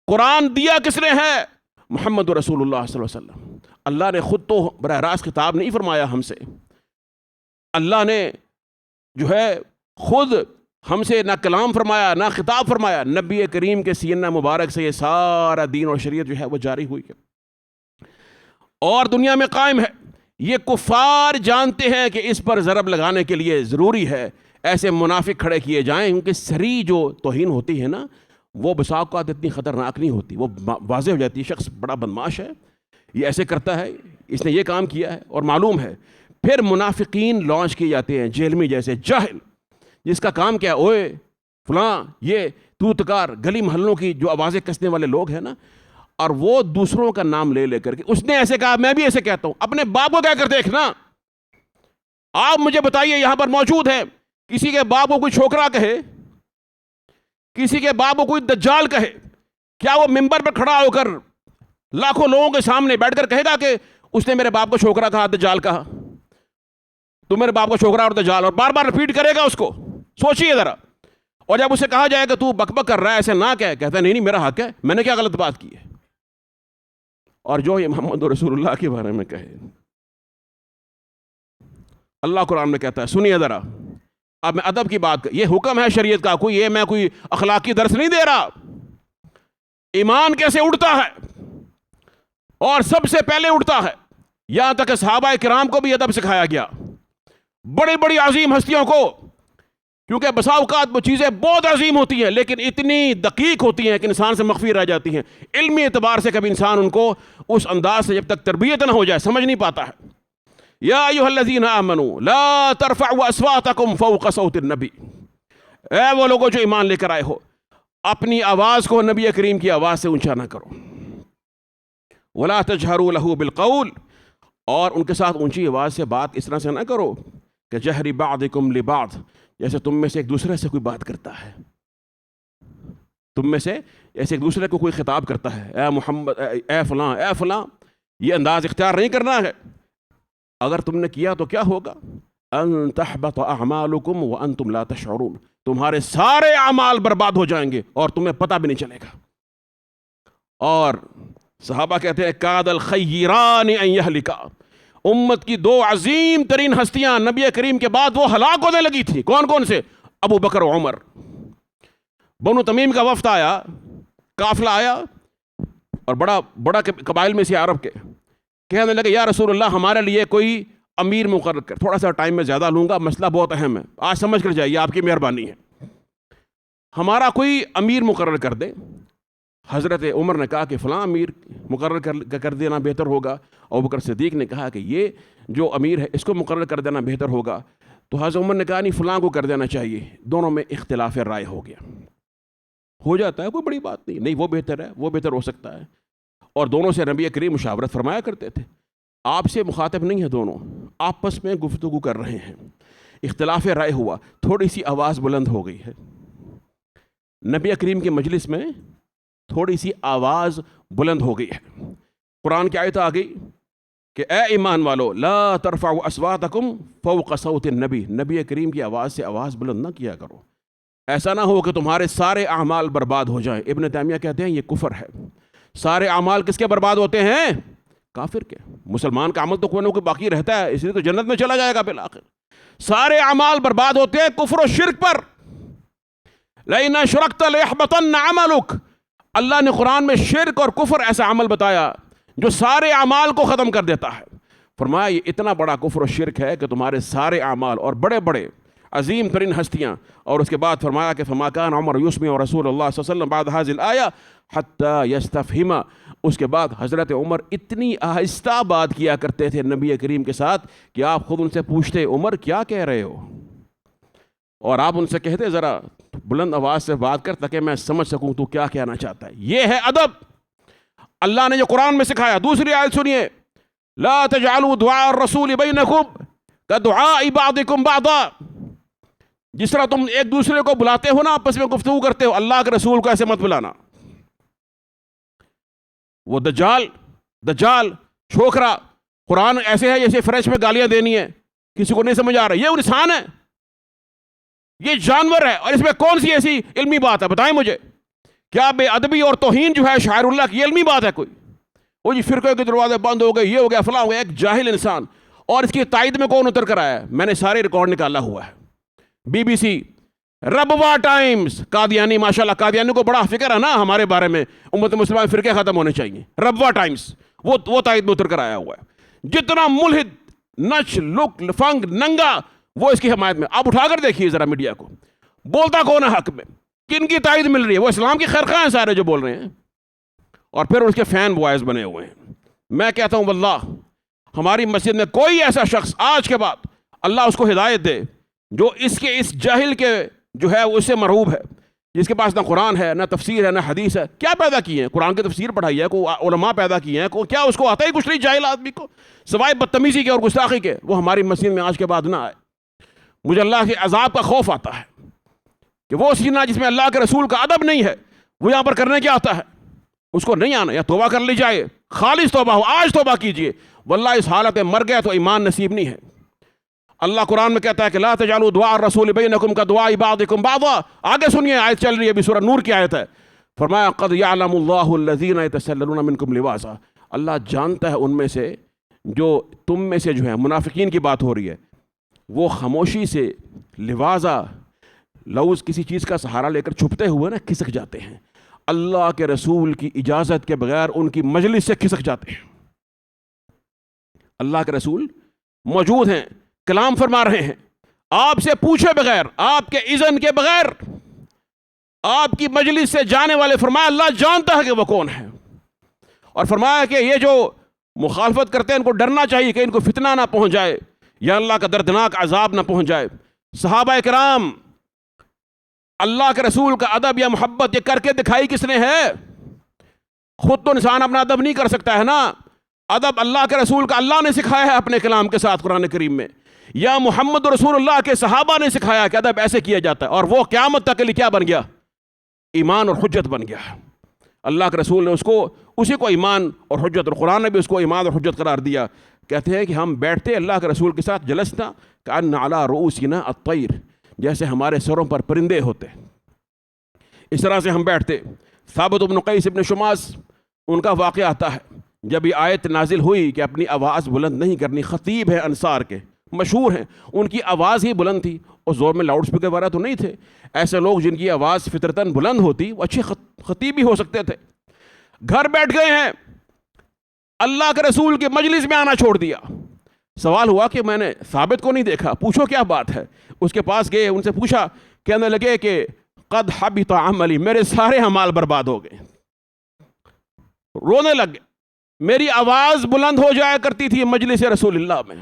قرآن دیا کس نے ہے؟ محمد رسول اللہ صلی اللہ علیہ وسلم۔ اللہ نے خود تو براہ راست خطاب نہیں فرمایا ہم سے، اللہ نے جو ہے خود ہم سے نہ کلام فرمایا نہ خطاب فرمایا، نبی کریم کے سینہ مبارک سے یہ سارا دین اور شریعت جو ہے وہ جاری ہوئی ہے اور دنیا میں قائم ہے۔ یہ کفار جانتے ہیں کہ اس پر ضرب لگانے کے لیے ضروری ہے ایسے منافق کھڑے کیے جائیں، کیونکہ سری جو توہین ہوتی ہے نا، وہ بسا اوقات اتنی خطرناک نہیں ہوتی، وہ واضح ہو جاتی ہے، شخص بڑا بدماش ہے، یہ ایسے کرتا ہے، اس نے یہ کام کیا ہے اور معلوم ہے۔ پھر منافقین لانچ کیے جاتے ہیں، جیلمی جیسے جاہل، جس کا کام کیا، اوئے فلاں، یہ توتکار، گلی محلوں کی جو آوازیں کسنے والے لوگ ہیں نا، اور وہ دوسروں کا نام لے کر کے، اس نے ایسے کہا میں بھی ایسے کہتا ہوں، اپنے باپ کو کہہ کر دیکھنا۔ آپ مجھے بتائیے یہاں پر موجود ہے، کسی کے باپ کو کوئی چھوکرا کہے، کسی کے باپ کو کوئی دجال کہے، کیا وہ ممبر پر کھڑا ہو کر لاکھوں لوگوں کے سامنے بیٹھ کر کہے گا کہ اس نے میرے باپ کو چھوکرا کہا، دجال کہا؟ تو میرے باپ کا چھوکرا اور دجال، اور بار بار رپیٹ کرے گا اس کو، سوچیے ذرا. اور جب اسے کہا جائے کہ تو بک بک کر رہا ہے، ایسے نہ کہے، کہتا ہے نہیں نہیں میرا حق ہے، میں نے کیا غلط بات کی ہے. اور جو یہ محمد رسول اللہ کے بارے میں کہے، اللہ قرآن میں کہتا ہے، سنیے ذرا. اب میں ادب کی بات، یہ حکم ہے شریعت کا، کوئی یہ میں کوئی اخلاقی درس نہیں دے رہا. ایمان کیسے اٹھتا ہے، اور سب سے پہلے اٹھتا ہے، یہاں تک کہ صحابہ کرام کو بھی ادب سکھایا گیا، بڑی بڑی عظیم ہستیوں کو. کیونکہ بسا اوقات وہ چیزیں بہت عظیم ہوتی ہیں لیکن اتنی دقیق ہوتی ہیں کہ انسان سے مخفی رہ جاتی ہیں. علمی اعتبار سے کبھی انسان ان کو اس انداز سے جب تک تربیت نہ ہو جائے سمجھ نہیں پاتا ہے. یا ایھا الذین آمنوا لا ترفعوا اصواتکم فوق صوت النبی، اے وہ لوگوں جو ایمان لے کر آئے ہو، اپنی آواز کو نبی کریم کی آواز سے اونچا نہ کرو. ولا تجہروا لہ بالقول، اور ان کے ساتھ اونچی آواز سے بات اس طرح سے نہ کرو کہ جہر بعضکم لبعض، جیسے تم میں سے ایک دوسرے سے کوئی بات کرتا ہے، تم میں سے ایسے ایک دوسرے کو کوئی خطاب کرتا ہے، اے محمد، اے فلاں، اے فلاں. یہ انداز اختیار نہیں کرنا ہے. اگر تم نے کیا تو کیا ہوگا؟ ان تحبط اعمالکم وانتم لا تشعرون، تمہارے سارے اعمال برباد ہو جائیں گے اور تمہیں پتہ بھی نہیں چلے گا. اور صحابہ کہتے ہیں کاد الخیران ان یہلکا، امت کی دو عظیم ترین ہستیاں نبی کریم کے بعد وہ ہلاک ہونے لگی تھی. کون کون سے؟ ابو بکر و عمر. بنو تمیم کا وفد آیا، قافلہ آیا، اور بڑا قبائل میں سے عرب کے، کہنے لگے یا رسول اللہ ہمارے لیے کوئی امیر مقرر کر، تھوڑا سا ٹائم میں زیادہ لوں گا، مسئلہ بہت اہم ہے، آج سمجھ کر جائیے، آپ کی مہربانی ہے، ہمارا کوئی امیر مقرر کر دے. حضرت عمر نے کہا کہ فلاں امیر مقرر کر دینا بہتر ہوگا. ابو بکر صدیق نے کہا کہ یہ جو امیر ہے اس کو مقرر کر دینا بہتر ہوگا. تو حضرت عمر نے کہا نہیں فلاں کو کر دینا چاہیے. دونوں میں اختلاف رائے ہو گیا. ہو جاتا ہے، کوئی بڑی بات نہیں، نہیں وہ بہتر ہے، وہ بہتر ہو سکتا ہے. اور دونوں سے نبی کریم مشاورت فرمایا کرتے تھے. آپ سے مخاطب نہیں ہے، دونوں آپس میں گفتگو کر رہے ہیں، اختلاف رائے ہوا، تھوڑی سی آواز بلند ہو گئی ہے نبی کریم کے مجلس میں، تھوڑی سی آواز بلند ہو گئی ہے. قرآن کی آیت آ گئی کہ اے ایمان والو لا ترفعوا اصواتکم فوق صوت النبی، نبی کریم کی آواز سے آواز بلند نہ کیا کرو، ایسا نہ ہو کہ تمہارے سارے اعمال برباد ہو جائیں. ابن تیمیہ کہتے ہیں یہ کفر ہے. سارے اعمال کس کے برباد ہوتے ہیں؟ کافر کے. مسلمان کا عمل تو کوئی نہ کوئی باقی رہتا ہے، اس لیے تو جنت میں چلا جائے گا بالآخر. سارے اعمال برباد ہوتے ہیں کفر و شرک پر. لئن اشرکت لیحبطن عملک، اللہ نے قرآن میں شرک اور کفر ایسا عمل بتایا جو سارے اعمال کو ختم کر دیتا ہے. فرمایا یہ اتنا بڑا کفر و شرک ہے کہ تمہارے سارے اعمال اور بڑے بڑے عظیم ترین ہستیاں. اور اس کے بعد فرمایا کہ فما کان عمر یسمع رسول اللہ صلی اللہ علیہ وسلم بعد هذه الآیہ حتی یستفہم. اس کے بعد حضرت عمر اتنی آہستہ بات کیا کرتے تھے نبی کریم کے ساتھ کہ آپ خود ان سے پوچھتے عمر کیا کہہ رہے ہو، اور آپ ان سے کہتے ذرا بلند آواز سے بات کر تاکہ میں سمجھ سکوں تو کیا کہنا چاہتا ہے. یہ ہے ادب اللہ نے جو قرآن میں سکھایا. دوسری آیت سنیے، لا تجعلوا دعاء الرسول بینکم کدعاء بعضکم بعضا. جس طرح تم ایک دوسرے کو بلاتے ہو نا، آپس میں گفتگو کرتے ہو، اللہ کے رسول کو ایسے مت بلانا. وہ دجال چھوکرا، قرآن ایسے ہے جیسے فرینچ میں گالیاں دینی ہے، کسی کو نہیں سمجھ آ رہا. یہ انسان ہے، یہ جانور ہے، اور اس میں کون سی ایسی علمی بات ہے؟ بتائیں مجھے. کیا بے ادبی اور توہین جو ہے شاعر اللہ کی، یہ علمی بات ہے کوئی؟ وہ جی فرقے کے دروازے بند ہو گئے، یہ ہو گیا، فلاں ہو گیا. ایک جاہل انسان. اور اس کی تائید میں کون اتر کر آیا ہے؟ میں نے سارے ریکارڈ نکالا ہوا ہے. BBC، ربوہ ٹائمز، قادیانی، ماشاءاللہ قادیانی کو بڑا فکر ہے نا ہمارے بارے میں، امت مسلمہ فرقے ختم ہونے چاہیے. ربوہ ٹائمز وہ تائید میں اتر کر آیا ہوا ہے. جتنا ملحد، نچ، لک، لفنگ، ننگا، وہ اس کی حمایت میں. آپ اٹھا کر دیکھیے ذرا میڈیا کو، بولتا کون ہے حق میں، کن کی تائید مل رہی ہے؟ وہ اسلام کی خیرخواہ ہیں سارے جو بول رہے ہیں، اور پھر اس کے فین بوائز بنے ہوئے ہیں. میں کہتا ہوں واللہ ہماری مسجد میں کوئی ایسا شخص آج کے بعد، اللہ اس کو ہدایت دے، جو اس جاہل کے جو ہے وہ اس سے مرعوب ہے، جس کے پاس نہ قرآن ہے، نہ تفسیر ہے، نہ حدیث ہے. کیا پیدا کیے ہیں؟ قرآن کی تفسیر پڑھائی ہے، کوئی علماء پیدا کیے ہیں، کیا اس کو آتا ہی کچھ نہیں جاہل آدمی کو، سوائے بدتمیزی کے اور گستاخی کے؟ وہ ہماری مسجد میں آج کے بعد نہ آئے. مجھے اللہ کے عذاب کا خوف آتا ہے کہ وہ سینہ جس میں اللہ کے رسول کا ادب نہیں ہے، وہ یہاں پر کرنے کیا آتا ہے، اس کو نہیں آنا. یا توبہ کر لی جائے، خالص توبہ ہو، آج توبہ کیجئے. واللہ اس حالت میں مر گیا تو ایمان نصیب نہیں ہے. اللہ قرآن میں کہتا ہے کہ لا تجعلوا دعاء الرسول بینکم کدعاء بعضکم بعضا. آگے سنیے، آیت چل رہی ہے ابھی، سورہ نور کی آیت ہے. فرمایا قد یعلم اللہ الذین یتسللون منکم لواذا، اللہ جانتا ہے ان میں سے جو تم میں سے جو ہے، منافقین کی بات ہو رہی ہے، وہ خاموشی سے لواذا لوز کسی چیز کا سہارا لے کر چھپتے ہوئے نا کھسک جاتے ہیں. اللہ کے رسول کی اجازت کے بغیر ان کی مجلس سے کھسک جاتے ہیں. اللہ کے رسول موجود ہیں، کلام فرما رہے ہیں، آپ سے پوچھے بغیر، آپ کے اذن کے بغیر آپ کی مجلس سے جانے والے، فرمایا اللہ جانتا ہے کہ وہ کون ہے. اور فرمایا کہ یہ جو مخالفت کرتے ہیں ان کو ڈرنا چاہیے کہ ان کو فتنہ نہ پہنچ جائے یا اللہ کا دردناک عذاب نہ پہنچ جائے. صحابہ کرام، اللہ کے رسول کا ادب یا محبت یہ کر کے دکھائی کس نے ہے؟ خود تو انسان اپنا ادب نہیں کر سکتا ہے نا. ادب اللہ کے رسول کا اللہ نے سکھایا ہے اپنے کلام کے ساتھ قرآن کریم میں، یا محمد رسول اللہ کے صحابہ نے سکھایا کہ ادب ایسے کیا جاتا ہے. اور وہ قیامت تک کے لیے کیا بن گیا؟ ایمان اور حجت بن گیا. اللہ کے رسول نے اسی کو ایمان اور حجت، اور قرآن نے بھی اس کو ایمان اور حجت قرار دیا. کہتے ہیں کہ ہم بیٹھتے اللہ کے رسول کے ساتھ، جلسنا کأن علی رؤوسنا الطیر، جیسے ہمارے سروں پر پرندے ہوتے، اس طرح سے ہم بیٹھتے. ثابت بن قیس بن شماس، ان کا واقعہ آتا ہے جب یہ آیت نازل ہوئی کہ اپنی آواز بلند نہیں کرنی. خطیب ہے انصار کے، مشہور ہیں، ان کی آواز ہی بلند تھی اور زور میں لاؤڈ سپیکر وغیرہ تو نہیں تھے. ایسے لوگ جن کی آواز فطرتاً بلند ہوتی وہ اچھے خطیب بھی ہو سکتے تھے. گھر بیٹھ گئے ہیں، اللہ کے رسول کے مجلس میں آنا چھوڑ دیا. سوال ہوا کہ میں نے ثابت کو نہیں دیکھا، پوچھو کیا بات ہے. اس کے پاس گئے، ان سے پوچھا، کہنے لگے کہ قد حبط عملی، میرے سارے اعمال برباد ہو گئے. رونے لگ گئے. میری آواز بلند ہو جایا کرتی تھی مجلس رسول اللہ میں.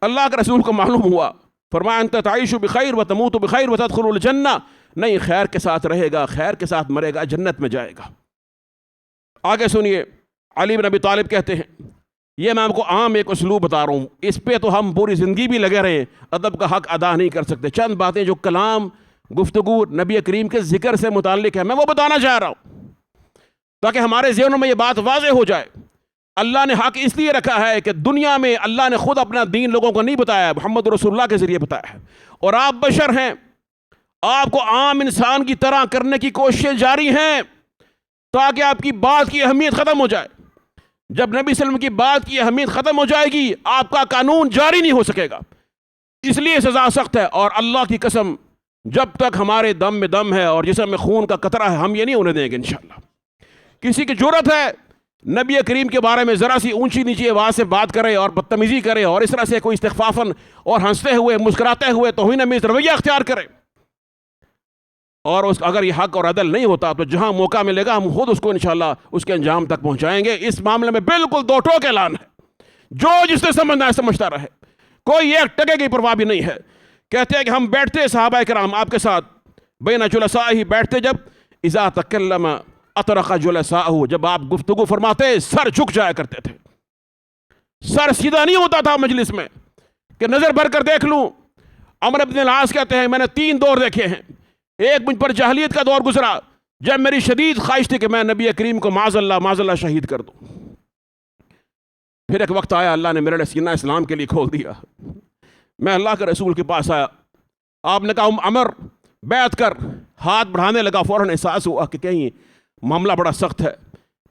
اللہ کے رسول کو معلوم ہوا، فرمایا انت تعیش بخیر و تموت بخیر و تدخل الجنہ، نہیں خیر کے ساتھ رہے گا، خیر کے ساتھ مرے گا، جنت میں جائے گا. آگے سنیے، علی بن ابی طالب کہتے ہیں، یہ میں آپ کو عام ایک اسلوب بتا رہا ہوں، اس پہ تو ہم پوری زندگی بھی لگے رہے، ادب کا حق ادا نہیں کر سکتے. چند باتیں جو کلام، گفتگو نبی کریم کے ذکر سے متعلق ہے، میں وہ بتانا چاہ رہا ہوں تاکہ ہمارے ذہنوں میں یہ بات واضح ہو جائے. اللہ نے حق اس لیے رکھا ہے کہ دنیا میں اللہ نے خود اپنا دین لوگوں کو نہیں بتایا، محمد رسول اللہ کے ذریعے بتایا ہے. اور آپ بشر ہیں، آپ کو عام انسان کی طرح کرنے کی کوششیں جاری ہیں تاکہ آپ کی بات کی اہمیت ختم ہو جائے. جب نبی صلی اللہ علیہ وسلم کی بات کی اہمیت ختم ہو جائے گی، آپ کا قانون جاری نہیں ہو سکے گا. اس لیے سزا سخت ہے. اور اللہ کی قسم، جب تک ہمارے دم میں دم ہے اور جسم میں خون کا قطرہ ہے، ہم یہ نہیں ہونے دیں گے انشاءاللہ. کسی کی جرت ہے نبی کریم کے بارے میں ذرا سی اونچی نیچی آواز سے بات کرے اور بدتمیزی کرے اور اس طرح سے کوئی استخفافاً اور ہنستے ہوئے مسکراتے ہوئے توہین آمیز رویہ اختیار کرے، اور اگر یہ حق اور عدل نہیں ہوتا تو جہاں موقع ملے گا ہم خود اس کو انشاءاللہ اس کے انجام تک پہنچائیں گے. اس معاملے میں بالکل دو ٹوک اعلان ہے، جو جس سے سمجھنا ہے سمجھتا رہے، کوئی ایک ٹکے کی پرواہ بھی نہیں ہے. کہتے ہیں کہ ہم بیٹھتے صحابہ کرام آپ کے ساتھ بین جلسائہ، بیٹھتے جب اذا تکلم اطرق جلساءہ، جب آپ گفتگو فرماتے سر جھک جایا کرتے تھے، سر سیدھا نہیں ہوتا تھا مجلس میں کہ نظر بھر کر دیکھ لوں. عمر بن العاص کہتے ہیں میں نے 3 دور دیکھے ہیں. ایک مجھ پر جاہلیت کا دور گزرا جب میری شدید خواہش تھی کہ میں نبی کریم کو معاذ اللہ شہید کر دوں. پھر ایک وقت آیا، اللہ نے میرے لیے سینہ اسلام کے لیے کھول دیا. میں اللہ کے رسول کے پاس آیا، آپ نے کہا عمر بیعت کر. ہاتھ بڑھانے لگا، فوراً احساس ہوا کہ کہیں معاملہ بڑا سخت ہے،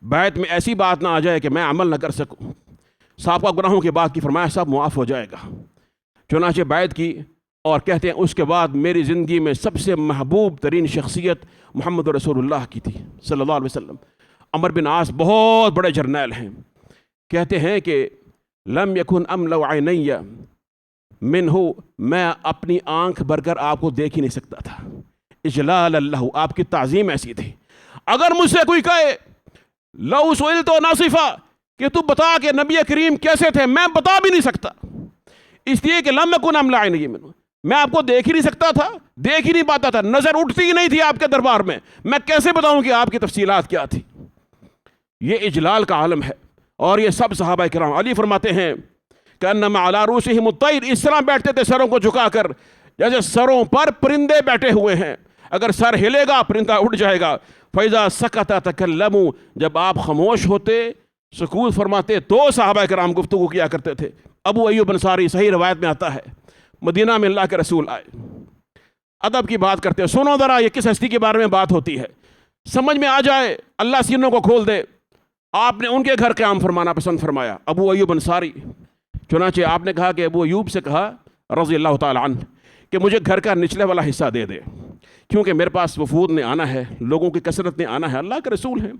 بیعت میں ایسی بات نہ آ جائے کہ میں عمل نہ کر سکوں. سابقہ گناہوں کی بات کی، فرمایا سب معاف ہو جائے گا. چنانچہ بیعت کی، اور کہتے ہیں اس کے بعد میری زندگی میں سب سے محبوب ترین شخصیت محمد رسول اللہ کی تھی صلی اللہ علیہ وسلم. عمر بن عاص بہت بڑے جرنیل ہیں. کہتے ہیں کہ لم یکن املأ عینی منہ، میں اپنی آنکھ بھر کر آپ کو دیکھ ہی نہیں سکتا تھا. اجلال اللہ، آپ کی تعظیم ایسی تھی. اگر مجھ سے کوئی کہے لو سئلت ناصفا کہ تو بتا کہ نبی کریم کیسے تھے، میں بتا بھی نہیں سکتا، اس لیے کہ لم یکن املأ عینی منہ، میں آپ کو دیکھ ہی نہیں سکتا تھا، دیکھ ہی نہیں پاتا تھا، نظر اٹھتی ہی نہیں تھی آپ کے دربار میں. میں کیسے بتاؤں کہ آپ کی تفصیلات کیا تھی؟ یہ اجلال کا عالم ہے. اور یہ سب صحابہ کرام، علی فرماتے ہیں کہ انما علی رؤوسہم الطیر، اس طرح بیٹھتے تھے سروں کو جھکا کر جیسے سروں پر پرندے بیٹھے ہوئے ہیں. اگر سر ہلے گا پرندہ اڑ جائے گا. فَإِذَا سَكَتَ تَكَلَّمُوا، جب آپ خاموش ہوتے، سکوت فرماتے، تو صحابہ کرام گفتگو کیا کرتے تھے. ابو ایوب انصاری صحیح روایت میں آتا ہے مدینہ میں اللہ کے رسول آئے، ادب کی بات کرتے ہیں، سنو ذرا یہ کس ہستی کے بارے میں بات ہوتی ہے، سمجھ میں آ جائے، اللہ سینوں کو کھول دے۔ آپ نے ان کے گھر قیام فرمانا پسند فرمایا، ابو ایوب انصاری۔ چنانچہ آپ نے کہا کہ ابو ایوب سے کہا رضی اللہ تعالی عنہ کہ مجھے گھر کا نچلے والا حصہ دے دے، کیونکہ میرے پاس وفود نے آنا ہے، لوگوں کی کثرت نے آنا ہے، اللہ کے رسول ہیں،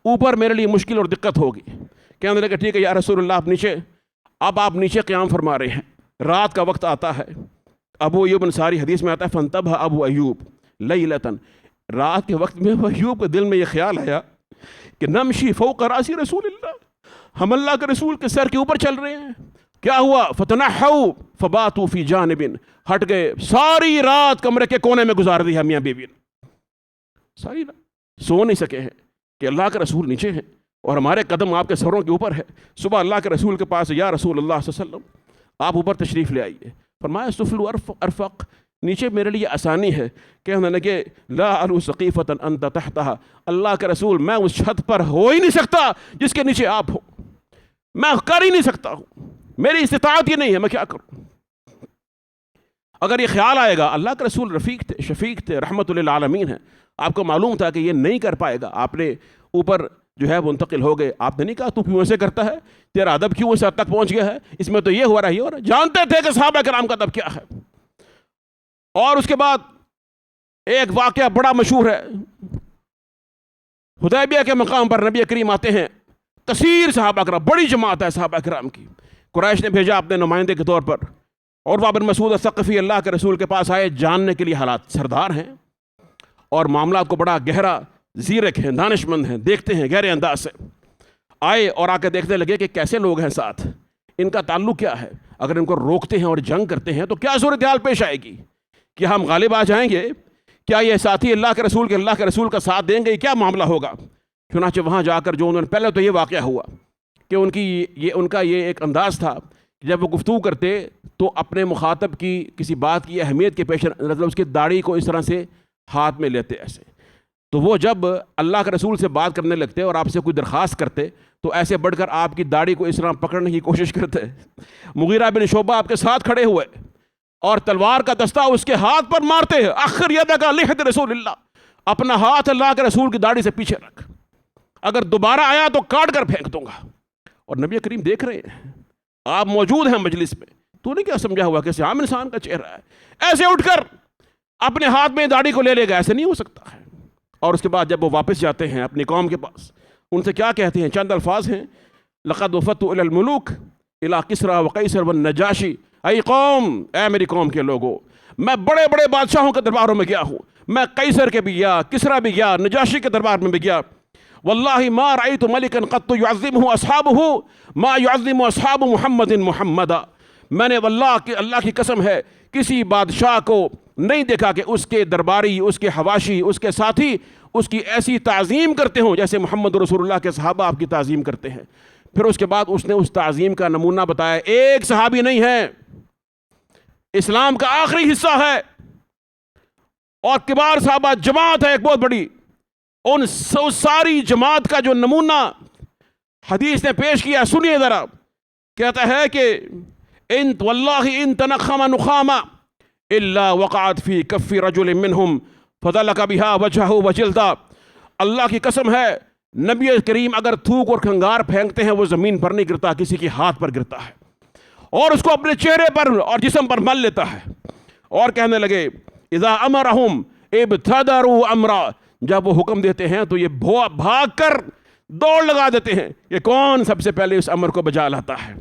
اوپر میرے لیے مشکل اور دقت ہوگی۔ کہنے لگے ٹھیک ہے یا رسول اللہ، آپ نیچے، اب آپ نیچے قیام فرما رہے ہیں، رات کا وقت آتا ہے۔ ابو ایوب انصاری حدیث میں آتا ہے فانتبہ ابو ایوب لیلتن، رات کے وقت میں ابو ایوب کے دل میں یہ خیال آیا کہ نمشی فوق راسی رسول اللہ، ہم اللہ کے رسول کے سر کے اوپر چل رہے ہیں۔ کیا ہوا؟ فتنحوا فباتوا فی جانب، ہٹ گئے، ساری رات کمرے کے کونے میں گزار دی ہے میاں بیوی نے، ساری رات سو نہیں سکے ہیں کہ اللہ کے رسول نیچے ہیں اور ہمارے قدم آپ کے سروں کے اوپر ہے۔ صبح اللہ کے رسول کے پاس، یا رسول اللہ صلی اللہ علیہ وسلم آپ اوپر تشریف لے آئیے۔ فرمایا سفل ارفق، نیچے میرے لیے آسانی ہے۔ کہنے لگے لا ارو سقیفۃ انت تحتہا، اللہ کے رسول میں اس چھت پر ہو ہی نہیں سکتا جس کے نیچے آپ ہو، میں کر ہی نہیں سکتا ہوں، میری استطاعت ہی نہیں ہے، میں کیا کروں؟ اگر یہ خیال آئے گا، اللہ کے رسول رفیق تھے، شفیق تھے، رحمت للعالمین ہیں، آپ کو معلوم تھا کہ یہ نہیں کر پائے گا، آپ نے اوپر جو ہے منتقل ہو گئے۔ آپ نے نہیں کہا تو کیوں ایسے کرتا ہے، تیرا ادب کیوں اس حد تک پہنچ گیا ہے، اس میں تو یہ ہو رہا ہے، یہ ہو رہا ہے۔ جانتے تھے کہ صحابہ کرام کا ادب کیا ہے۔ اور اس کے بعد ایک واقعہ بڑا مشہور ہے، حدیبیہ کے مقام پر نبی کریم آتے ہیں، کثیر صحابہ کرام، بڑی جماعت ہے صحابہ کرام کی، قریش نے بھیجا اپنے نمائندے کے طور پر، عروہ بن مسعود الثقفی اللہ کے رسول کے پاس آئے، جاننے کے لیے حالات، سردار ہیں اور معاملات کو بڑا گہرا زیرک ہیں، دانش مند ہیں، دیکھتے ہیں گہرے انداز سے، آئے اور آ کے دیکھنے لگے کہ کیسے لوگ ہیں ساتھ، ان کا تعلق کیا ہے، اگر ان کو روکتے ہیں اور جنگ کرتے ہیں تو کیا صورتحال پیش آئے گی، کیا ہم غالب آ جائیں گے، کیا یہ ساتھی اللہ کے رسول کا ساتھ دیں گے، کیا معاملہ ہوگا؟ چنانچہ وہاں جا کر جو انہوں نے، پہلے تو یہ واقعہ ہوا کہ ان کا یہ ایک انداز تھا کہ جب وہ گفتگو کرتے تو اپنے مخاطب کی کسی بات کی اہمیت کے پیش نظر اس کی داڑھی کو اس طرح سے ہاتھ میں لیتے ایسے، تو وہ جب اللہ کے رسول سے بات کرنے لگتے اور آپ سے کوئی درخواست کرتے تو ایسے بڑھ کر آپ کی داڑھی کو اس طرح پکڑنے کی کوشش کرتے۔ مغیرہ بن شعبہ آپ کے ساتھ کھڑے ہوئے اور تلوار کا دستہ اس کے ہاتھ پر مارتے ہیں، اخر یدک لحد رسول اللہ، اپنا ہاتھ اللہ کے رسول کی داڑھی سے پیچھے رکھ، اگر دوبارہ آیا تو کاٹ کر پھینک دوں گا۔ اور نبی کریم دیکھ رہے ہیں، آپ موجود ہیں مجلس میں، تو نے کیا سمجھا ہوا کہ عام انسان کا چہرہ ہے، ایسے اٹھ کر اپنے ہاتھ میں داڑھی کو لے لے گا، ایسے نہیں ہو سکتا ہے۔ اور اس کے بعد جب وہ واپس جاتے ہیں اپنی قوم کے پاس، ان سے کیا کہتے ہیں، چند الفاظ ہیں، لقد وفدت الی الملوک الی کسریٰ وقیصر والنجاشی، اے قوم، اے میری قوم کے لوگوں، میں بڑے بڑے بادشاہوں کے درباروں میں گیا ہوں، میں قیصر کے بھی گیا، کسریٰ بھی گیا، نجاشی کے دربار میں بھی گیا، واللہ ما رأیت ملکا قط يعظمہ اصحابہ ما يعظم اصحاب محمد محمدا، میں نے واللہ کہ اللہ کی قسم ہے کسی بادشاہ کو نہیں دیکھا کہ اس کے درباری، اس کے حواشی، اس کے ساتھی اس کی ایسی تعظیم کرتے ہوں جیسے محمد رسول اللہ کے صحابہ آپ کی تعظیم کرتے ہیں۔ پھر اس کے بعد اس نے اس تعظیم کا نمونہ بتایا، ایک صحابی نہیں ہے، اسلام کا آخری حصہ ہے اور کبار صحابہ جماعت ہے ایک بہت بڑی، ان ساری جماعت کا جو نمونہ حدیث نے پیش کیا، سنیے ذرا، کہتا ہے کہ ان واللہ ان تنخم نخامہ الا وقعت فی کف رجل منہم فضلک بہا وجہہ وجلدہ، اللہ کی قسم ہے نبی کریم اگر تھوک اور کھنگار پھینکتے ہیں وہ زمین پر نہیں گرتا، کسی کے ہاتھ پر گرتا ہے اور اس کو اپنے چہرے پر اور جسم پر مل لیتا ہے۔ اور کہنے لگے اذا امرہم ابتدروا امرا، جب وہ حکم دیتے ہیں تو یہ بھاگ کر دوڑ لگا دیتے ہیں، یہ کون سب سے پہلے اس امر کو بجا لاتا ہے۔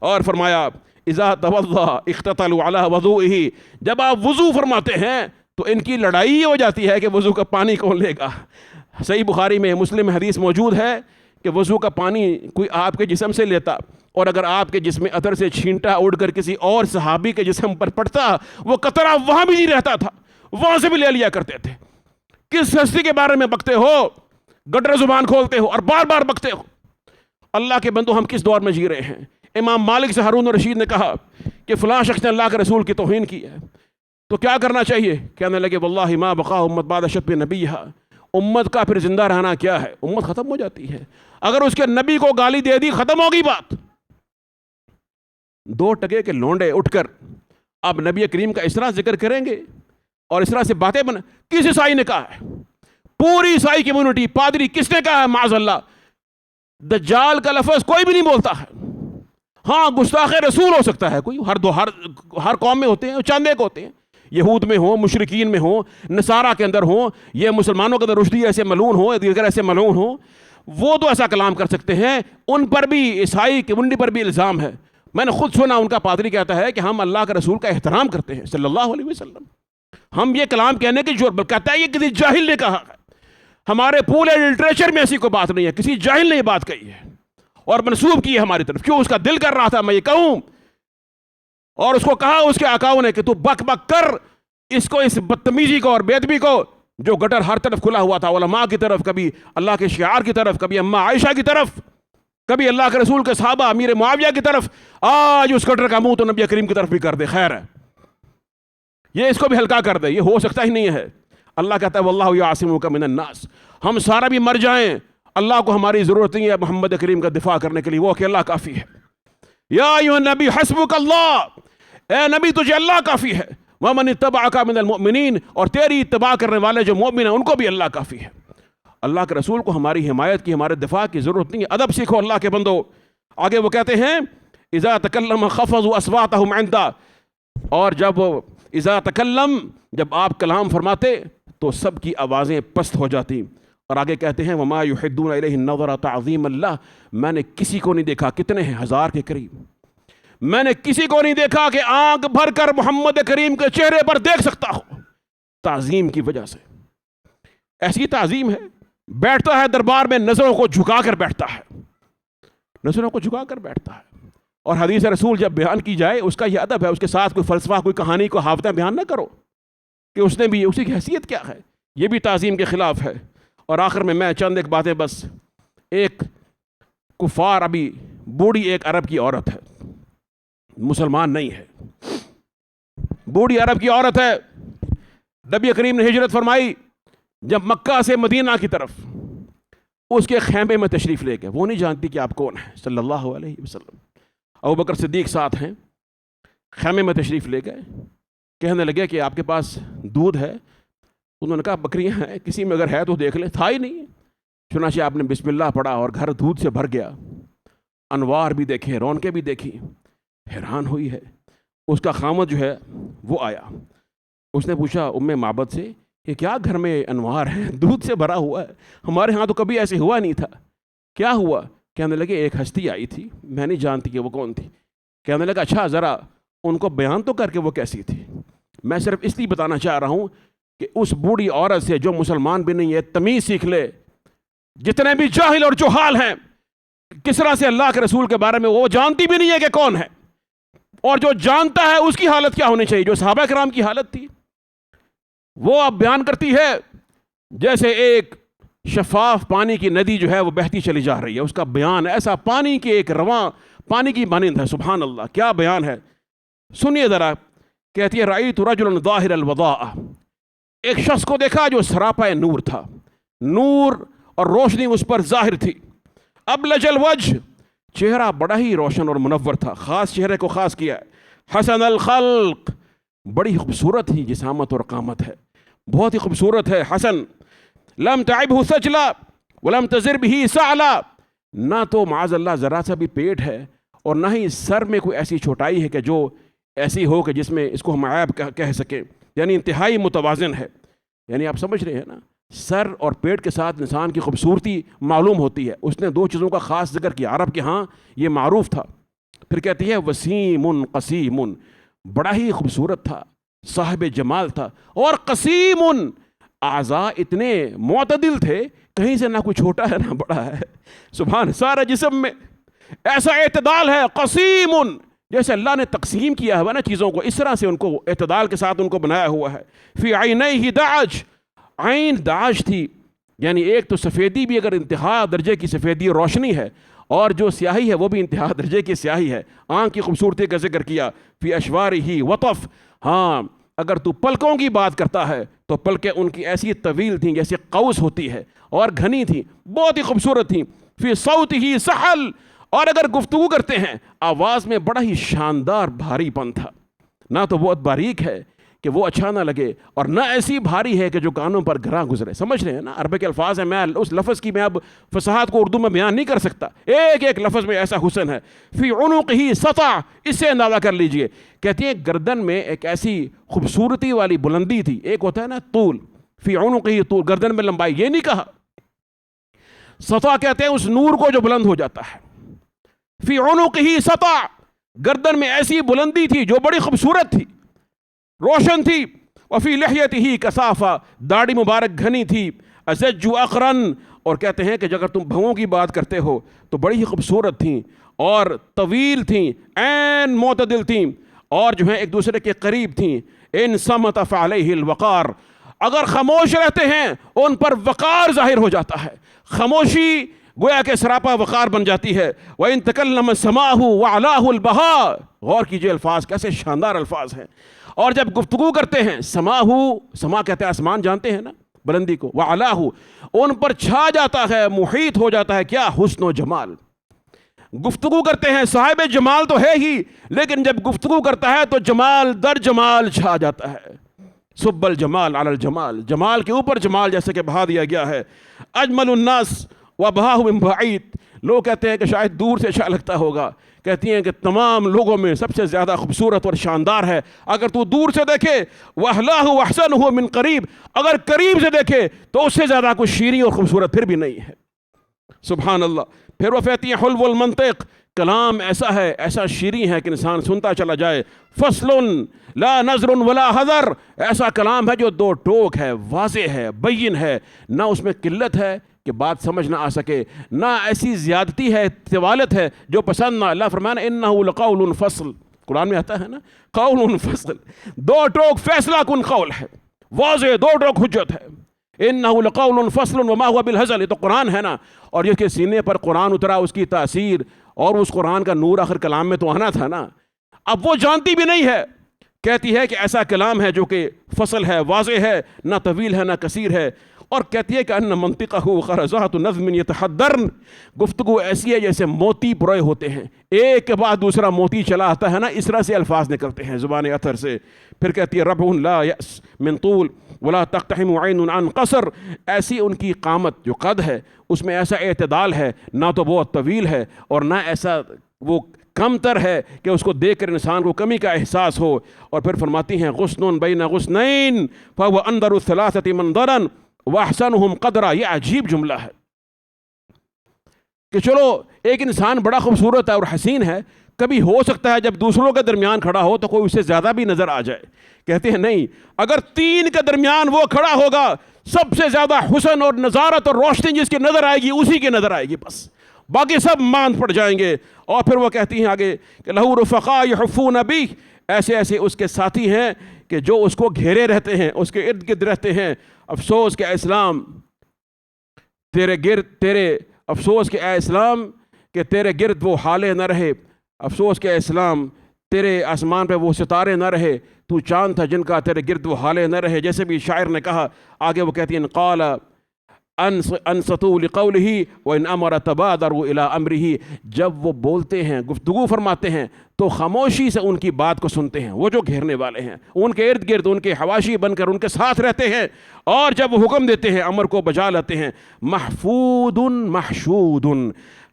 اور فرمایا اذا توضا اختتلوا علی وضوئہ، جب آپ وضو فرماتے ہیں تو ان کی لڑائی ہو جاتی ہے کہ وضو کا پانی کون لے گا۔ صحیح بخاری میں، مسلم میں حدیث موجود ہے کہ وضو کا پانی کوئی آپ کے جسم سے لیتا اور اگر آپ کے جسم اثر سے چھینٹا اڑ کر کسی اور صحابی کے جسم پر پڑتا، وہ قطرہ وہاں بھی نہیں رہتا تھا، وہاں سے بھی لے لیا کرتے تھے۔ کس ہستی کے بارے میں بکتے ہو، گڈر زبان کھولتے ہو اور بار بار بکتے ہو؟ اللہ کے بندو، ہم کس دور میں جی رہے ہیں؟ امام مالک سے ہارون الرشید نے کہا کہ فلاں شخص نے اللہ کے رسول کی توہین کی ہے تو کیا کرنا چاہیے؟ کہنے لگے واللہ ما بقا امت بعد شتم نبیہا، امت کا پھر زندہ رہنا کیا ہے، امت ختم ہو جاتی ہے، اگر اس کے نبی کو گالی دے دی ختم ہوگی بات۔ 2 ٹکے کے لونڈے اٹھ کر اب نبی کریم کا اس طرح ذکر کریں گے اور اس طرح سے باتیں کس عیسائی نے کہا ہے؟ پوری عیسائی کمیونٹی، پادری، کس نے کہا ہے؟ معاذ اللہ، دجال کا لفظ کوئی بھی نہیں بولتا ہے۔ ہاں گستاخ رسول ہو سکتا ہے کوئی، ہر قوم میں ہوتے ہیں، چند ایک ہوتے ہیں، یہود میں ہوں، مشرکین میں ہوں، نصارہ کے اندر ہوں، یہ مسلمانوں کے اندر رشدی ایسے ملعون ہوں، دیگر ایسے ملعون ہوں، وہ تو ایسا کلام کر سکتے ہیں، ان پر بھی، عیسائی کمیونٹی پر بھی الزام ہے۔ میں نے خود سنا، ان کا پادری کہتا ہے کہ ہم اللہ کے رسول کا احترام کرتے ہیں صلی اللہ علیہ وسلم، ہم یہ کلام کہنے کی جرأت، کہتا ہے یہ کسی جاہل نے کہا ہے، ہمارے پورے لٹریچر میں ایسی کوئی بات نہیں ہے، کسی جاہل نے یہ بات کہی ہے اور منسوب کی ہے ہماری طرف۔ کیوں؟ اس کا دل کر رہا تھا میں یہ کہوں، اور اس کو کہا اس کے آقاؤں نے کہ تو بک بک کر اس کو، اس بدتمیزی کو اور بے ادبی کو، جو گٹر ہر طرف کھلا ہوا تھا، علماء کی طرف، کبھی اللہ کے شعار کی طرف، کبھی اماں عائشہ کی طرف، کبھی اللہ کے رسول کے صحابہ امیر معاویہ کی طرف، آج اس گٹر کا منہ تو نبی کریم کی طرف بھی کر دے، خیر ہے، یہ اس کو بھی ہلکا کر دے، یہ ہو سکتا ہی نہیں ہے۔ اللہ کہتا ہے واللہ یعصمک من الناس، ہم سارا بھی مر جائیں، اللہ کو ہماری ضرورت نہیں ہے محمد کریم کا دفاع کرنے کے لیے، وہ کہ اللہ کافی ہے۔ یا ایھا النبی حسبک اللہ، اے نبی تجھے اللہ کافی ہے، ومن اتبعک من المؤمنین، اور تیری اتباع کرنے والے جو مومن ہیں ان کو بھی اللہ کافی ہے۔ اللہ کے رسول کو ہماری حمایت کی، ہمارے دفاع کی ضرورت نہیں ہے۔ ادب سیکھو اللہ کے بندو۔ آگے وہ کہتے ہیں اذا تکلم خفضوا اصواتهم عندا، اور اذا تکلم، جب آپ کلام فرماتے تو سب کی آوازیں پست ہو جاتی۔ اور آگے کہتے ہیں وما یحدون الیہ النظر تعظیم اللہ، میں نے کسی کو نہیں دیکھا، کتنے ہیں؟ 1000 کے قریب، میں نے کسی کو نہیں دیکھا کہ آنکھ بھر کر محمد کریم کے چہرے پر دیکھ سکتا ہو، تعظیم کی وجہ سے۔ ایسی تعظیم ہے، بیٹھتا ہے دربار میں نظروں کو جھکا کر بیٹھتا ہے، نظروں کو جھکا کر بیٹھتا ہے۔ اور حدیث رسول جب بیان کی جائے اس کا یہ ادب ہے، اس کے ساتھ کوئی فلسفہ، کوئی کہانی، کوئی حافظہ بیان نہ کرو کہ اس نے بھی، اسی کی حیثیت کیا ہے، یہ بھی تعظیم کے خلاف ہے۔ اور آخر میں چند ایک باتیں بس، ایک کفار، ابھی بوڑھی ایک عرب کی عورت ہے، مسلمان نہیں ہے، بوڑھی عرب کی عورت ہے، نبی کریم نے ہجرت فرمائی جب مکہ سے مدینہ کی طرف، اس کے خیمے میں تشریف لے گئے، وہ نہیں جانتی کہ آپ کون ہیں صلی اللہ علیہ وسلم۔ ابوبکر صدیق ساتھ ہیں، خیمے میں تشریف لے گئے، کہنے لگے کہ آپ کے پاس دودھ ہے؟ انہوں نے کہا بکریاں ہیں، کسی میں اگر ہے تو دیکھ لیں، تھا ہی نہیں۔ چنانچہ آپ نے بسم اللہ پڑھا اور گھر دودھ سے بھر گیا، انوار بھی دیکھے، رونقیں بھی دیکھی، حیران ہوئی ہے۔ اس کا خامد جو ہے وہ آیا، اس نے پوچھا ام معبد سے کہ کیا گھر میں انوار ہیں، دودھ سے بھرا ہوا ہے، ہمارے ہاں تو کبھی ایسے ہوا نہیں تھا، کیا ہوا؟ کہنے لگے ایک ہستی آئی تھی، میں نہیں جانتی کہ وہ کون تھی۔ کہنے لگا اچھا ذرا ان کو بیان تو کر کے وہ کیسی تھی۔ میں صرف اس لیے بتانا چاہ رہا ہوں کہ اس بوڑھی عورت سے جو مسلمان بھی نہیں ہے تمیز سیکھ لے، جتنے بھی جاہل اور جوہال ہیں، کس طرح سے اللہ کے رسول کے بارے میں وہ جانتی بھی نہیں ہے کہ کون ہے، اور جو جانتا ہے اس کی حالت کیا ہونی چاہیے، جو صحابہ کرام کی حالت تھی۔ وہ اب بیان کرتی ہے جیسے ایک شفاف پانی کی ندی جو ہے وہ بہتی چلی جا رہی ہے، اس کا بیان ایسا پانی کی ایک رواں پانی کی مانند ہے، سبحان اللہ، کیا بیان ہے، سنیے ذرا۔ کہتی ہے رأیت رجلا ظاہر الوضاء، ایک شخص کو دیکھا جو سراپا نور تھا، نور اور روشنی اس پر ظاہر تھی، ابلج الوجہ، چہرہ بڑا ہی روشن اور منور تھا، خاص چہرے کو خاص کیا ہے، حسن الخلق، بڑی خوبصورت ہی جسامت اور قامت ہے، بہت ہی خوبصورت ہے، حسن، لم تعبہ سجلا ولم تزر به سعلا، نہ تو معاذ اللہ ذرا سا بھی پیٹ ہے اور نہ ہی سر میں کوئی ایسی چھوٹائی ہے کہ جو ایسی ہو کہ جس میں اس کو ہم عیب کہہ سکیں، یعنی انتہائی متوازن ہے۔ یعنی آپ سمجھ رہے ہیں نا، سر اور پیٹ کے ساتھ انسان کی خوبصورتی معلوم ہوتی ہے۔ اس نے 2 چیزوں کا خاص ذکر کیا، عرب کے ہاں یہ معروف تھا۔ پھر کہتی ہے وسیم قسیم، بڑا ہی خوبصورت تھا، صاحب جمال تھا، اور قسیم، اعضاء اتنے معتدل تھے، کہیں سے نہ کوئی چھوٹا ہے نہ بڑا ہے، سبحان، سارے جسم میں ایسا اعتدال ہے، قسیم، جیسے اللہ نے تقسیم کیا ہے نا چیزوں کو، اس طرح سے ان کو اعتدال کے ساتھ ان کو بنایا ہوا ہے۔ فی عینیہ دعج، عین داج تھی، یعنی ایک تو سفیدی بھی اگر انتہا درجے کی سفیدی روشنی ہے، اور جو سیاہی ہے وہ بھی انتہا درجے کی سیاہی ہے۔ آنکھ کی خوبصورتی کا ذکر کیا، فی اشوارہ وطف، ہاں اگر تو پلکوں کی بات کرتا ہے تو پلکیں ان کی ایسی طویل تھیں جیسے قوس ہوتی ہے، اور گھنی تھیں، بہت ہی خوبصورت تھیں۔ فی صوتہ سحل، اور اگر گفتگو کرتے ہیں آواز میں بڑا ہی شاندار بھاری پن تھا، نہ تو بہت باریک ہے کہ وہ اچھا نہ لگے، اور نہ ایسی بھاری ہے کہ جو کانوں پر گراں گزرے۔ سمجھ رہے ہیں نا، عربی کے الفاظ ہیں، میں اس لفظ کی میں اب فصاحت کو اردو میں بیان نہیں کر سکتا، ایک ایک لفظ میں ایسا حسن ہے۔ فی عنقہ سطع، اس سے اندازہ کر لیجئے، کہتی ہیں گردن میں ایک ایسی خوبصورتی والی بلندی تھی، ایک ہوتا ہے نا طول، فی عنقہ طول، گردن میں لمبائی، یہ نہیں کہا، سطع کہتے ہیں اس نور کو جو بلند ہو جاتا ہے۔ فی عنقہ سطع، گردن میں ایسی بلندی تھی جو بڑی خوبصورت تھی، روشن تھی۔ وفی لحیتہ کثافہ، داڑھی مبارک گھنی تھی۔ ازج اقرن، اور کہتے ہیں کہ اگر تم بھووں کی بات کرتے ہو تو بڑی ہی خوبصورت تھیں اور طویل تھیں، عین معتدل تھیں، اور جو ہیں ایک دوسرے کے قریب تھیں۔ ان صمت فعلیہ الوقار، اگر خاموش رہتے ہیں ان پر وقار ظاہر ہو جاتا ہے، خاموشی گویا کہ سراپا وقار بن جاتی ہے۔ وَإِن تَكَلَّمَ سَمَاهُ وَعْلَاهُ الْبَهَاءُ، غور کیجئے الفاظ کیسے شاندار الفاظ ہیں۔ اور جب گفتگو کرتے ہیں، سماہو، سما کہتے ہیں آسمان، جانتے ہیں نا بلندی کو، وَعْلَاهُ، ان پر چھا جاتا ہے، محیط ہو جاتا ہے کیا؟ حسن و جمال۔ گفتگو کرتے ہیں، صاحب جمال تو ہے ہی، لیکن جب گفتگو کرتا ہے تو جمال در جمال چھا جاتا ہے۔ سب الجمال علی الجمال، جمال کے اوپر جمال جیسے کہ بہا دیا گیا ہے۔ اجمل الناس وبہاہ من بعید، لوگ کہتے ہیں کہ شاید دور سے اچھا لگتا ہوگا، کہتی ہیں کہ تمام لوگوں میں سب سے زیادہ خوبصورت اور شاندار ہے اگر تو دور سے دیکھے، وَأَحْلَاهُ وَأَحْسَنُهُ مِنْ قَرِيب، اگر قریب سے دیکھے تو اس سے زیادہ کوئی شیریں اور خوبصورت پھر بھی نہیں ہے۔ سبحان اللہ۔ پھر وہ کہتی ہیں حلو المنطق، کلام ایسا ہے، ایسا شیریں ہے کہ انسان سنتا چلا جائے۔ فصل لا نظر ولا حذر، ایسا کلام ہے جو دو ٹوک ہے، واضح ہے، بین ہے، نہ اس میں قلت ہے کہ بات سمجھ نہ آ سکے، نہ ایسی زیادتی ہے، طوالت ہے جو پسند نہ۔ اللہ فرمانا انہ لقول فصل، قرآن میں آتا ہے نا، قول فصل، دو ٹوک فیصلہ کن قول ہے، واضح دو ٹوک حجت ہے۔ انہ لقول فصل وما هو بالهزل، یہ تو قرآن ہے نا، اور یہ کہ سینے پر قرآن اترا، اس کی تاثیر اور اس قرآن کا نور آخر کلام میں تو آنا تھا نا۔ اب وہ جانتی بھی نہیں ہے، کہتی ہے کہ ایسا کلام ہے جو کہ فصل ہے، واضح ہے، نہ طویل ہے نہ قصیر ہے، اور کہتی ہے کہ ان منطقہ خرزات نظم یتحدرن، گفتگو ایسی ہے جیسے موتی پروئے ہوتے ہیں، ایک کے بعد دوسرا موتی چلا آتا ہے نا، اس طرح سے الفاظ نکلتے ہیں زبان اطہر سے۔ پھر کہتی ہے ربع لا یأس من طول ولا تقتحم عین عن قصر، ایسی ان کی قامت جو قد ہے اس میں ایسا اعتدال ہے، نہ تو بہت طویل ہے اور نہ ایسا وہ کم تر ہے کہ اس کو دیکھ کر انسان کو کمی کا احساس ہو۔ اور پھر فرماتی ہیں غصن بین غصنین فهو انظر الثلاثة منظرا واحسنهم قدرا، یہ عجیب جملہ ہے کہ چلو ایک انسان بڑا خوبصورت ہے اور حسین ہے، کبھی ہو سکتا ہے جب دوسروں کے درمیان کھڑا ہو تو کوئی اس سے زیادہ بھی نظر آ جائے۔ کہتے ہیں نہیں، اگر تین کے درمیان وہ کھڑا ہوگا، سب سے زیادہ حسن اور نظارت اور روشنی جس کی نظر آئے گی اسی کی نظر آئے گی، بس باقی سب ماند پڑ جائیں گے۔ اور پھر وہ کہتی ہیں آگے کہ لہو رفقاء یحفون بہ، ایسے ایسے اس کے ساتھی ہیں کہ جو اس کو گھیرے رہتے ہیں، اس کے ارد گرد رہتے ہیں۔ افسوس کہ اے اسلام افسوس کہ اے اسلام کہ تیرے گرد وہ حالے نہ رہے، افسوس کہ اے اسلام تیرے آسمان پہ وہ ستارے نہ رہے، تو چاند تھا جن کا تیرے گرد وہ حالے نہ رہے، جیسے بھی شاعر نے کہا۔ آگے وہ کہتی ہیں قال انصتوا لقولہ وان امر تبادروا الى امرہ، جب وہ بولتے ہیں، گفتگو فرماتے ہیں تو خاموشی سے ان کی بات کو سنتے ہیں، وہ جو گھیرنے والے ہیں ان کے ارد گرد ان کے حواشی بن کر ان کے ساتھ رہتے ہیں، اور جب وہ حکم دیتے ہیں امر کو بجا لیتے ہیں۔ محفوظ محشود،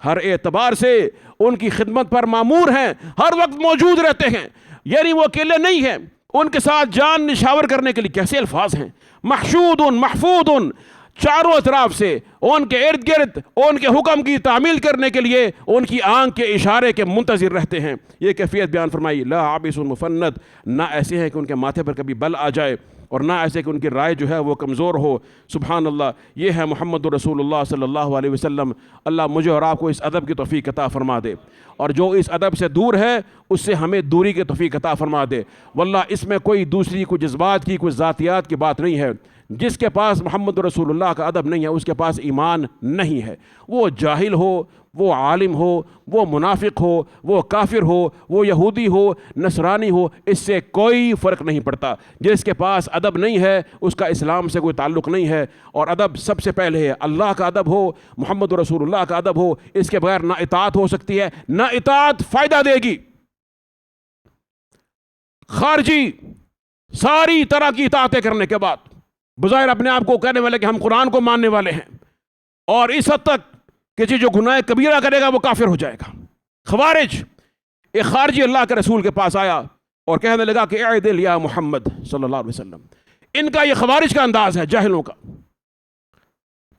ہر اعتبار سے ان کی خدمت پر مامور ہیں، ہر وقت موجود رہتے ہیں، یعنی وہ اکیلے نہیں ہیں، ان کے ساتھ جان نشاور کرنے کے لیے کیسے الفاظ ہیں، محشود محفوظ، چاروں اطراف سے ان کے ارد گرد ان کے حکم کی تعمیل کرنے کے لیے ان کی آنکھ کے اشارے کے منتظر رہتے ہیں۔ یہ کیفیت بیان فرمائی۔ لا عابس مفند، نہ ایسے ہیں کہ ان کے ماتھے پر کبھی بل آ جائے، اور نہ ایسے کہ ان کی رائے جو ہے وہ کمزور ہو۔ سبحان اللہ، یہ ہے محمد رسول اللہ صلی اللہ علیہ وسلم۔ اللہ مجھے اور آپ کو اس ادب کی توفیق عطا فرما دے، اور جو اس ادب سے دور ہے اس سے ہمیں دوری کی توفیق عطا فرما دے۔ واللہ اس میں کوئی دوسری کوئی جذبات کی کوئی ذاتیات کی بات نہیں ہے، جس کے پاس محمد رسول اللہ کا ادب نہیں ہے اس کے پاس ایمان نہیں ہے، وہ جاہل ہو، وہ عالم ہو، وہ منافق ہو، وہ کافر ہو، وہ یہودی ہو، نصرانی ہو، اس سے کوئی فرق نہیں پڑتا۔ جس کے پاس ادب نہیں ہے اس کا اسلام سے کوئی تعلق نہیں ہے، اور ادب سب سے پہلے ہے اللہ کا ادب ہو، محمد رسول اللہ کا ادب ہو، اس کے بغیر نہ اطاعت ہو سکتی ہے نہ اطاعت فائدہ دے گی۔ خارجی ساری طرح کی اطاعتیں کرنے کے بعد بظاہر اپنے آپ کو کہنے والے کہ ہم قرآن کو ماننے والے ہیں، اور اس حد تک کہ جو گناہ کبیرہ کرے گا وہ کافر ہو جائے گا۔ خوارج، ایک خارجی اللہ کے رسول کے پاس آیا اور کہنے لگا کہ اعدل یا محمد صلی اللہ علیہ وسلم۔ ان کا یہ خوارج کا انداز ہے جاہلوں کا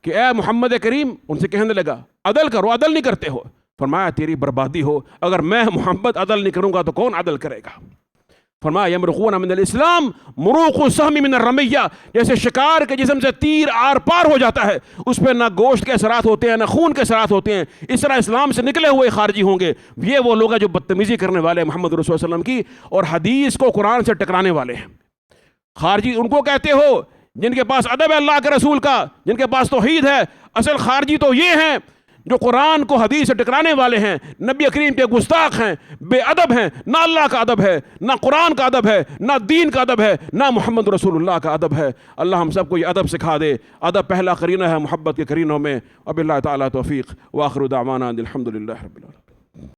کہ اے محمد کریم، ان سے کہنے لگا عدل کرو، عدل نہیں کرتے ہو۔ فرمایا تیری بربادی ہو، اگر میں محمد عدل نہیں کروں گا تو کون عدل کرے گا؟ فرمایا یمرقون من الاسلام مروق السہم من الرمیہ، جیسے شکار کے جسم سے تیر آر پار ہو جاتا ہے، اس پہ نہ گوشت کے اثرات ہوتے ہیں نہ خون کے اثرات ہوتے ہیں، اس طرح اسلام سے نکلے ہوئے خارجی ہوں گے۔ یہ وہ لوگ ہیں جو بدتمیزی کرنے والے ہیں محمد رسول اللہ علیہ وسلم کی اور حدیث کو قرآن سے ٹکرانے والے ہیں۔ خارجی ان کو کہتے ہو جن کے پاس ادب ہے اللہ کے رسول کا، جن کے پاس توحید ہے۔ اصل خارجی تو یہ ہیں جو قرآن کو حدیث سے ٹکرانے والے ہیں، نبی کریم کے گستاخ ہیں، بے ادب ہیں، نہ اللہ کا ادب ہے، نہ قرآن کا ادب ہے، نہ دین کا ادب ہے، نہ محمد رسول اللہ کا ادب ہے۔ اللہ ہم سب کو یہ ادب سکھا دے۔ ادب پہلا قرینہ ہے محبت کے قرینوں میں۔ وباللہ تعالیٰ توفیق، وآخر دعوانا الحمد للہ رب العالمین۔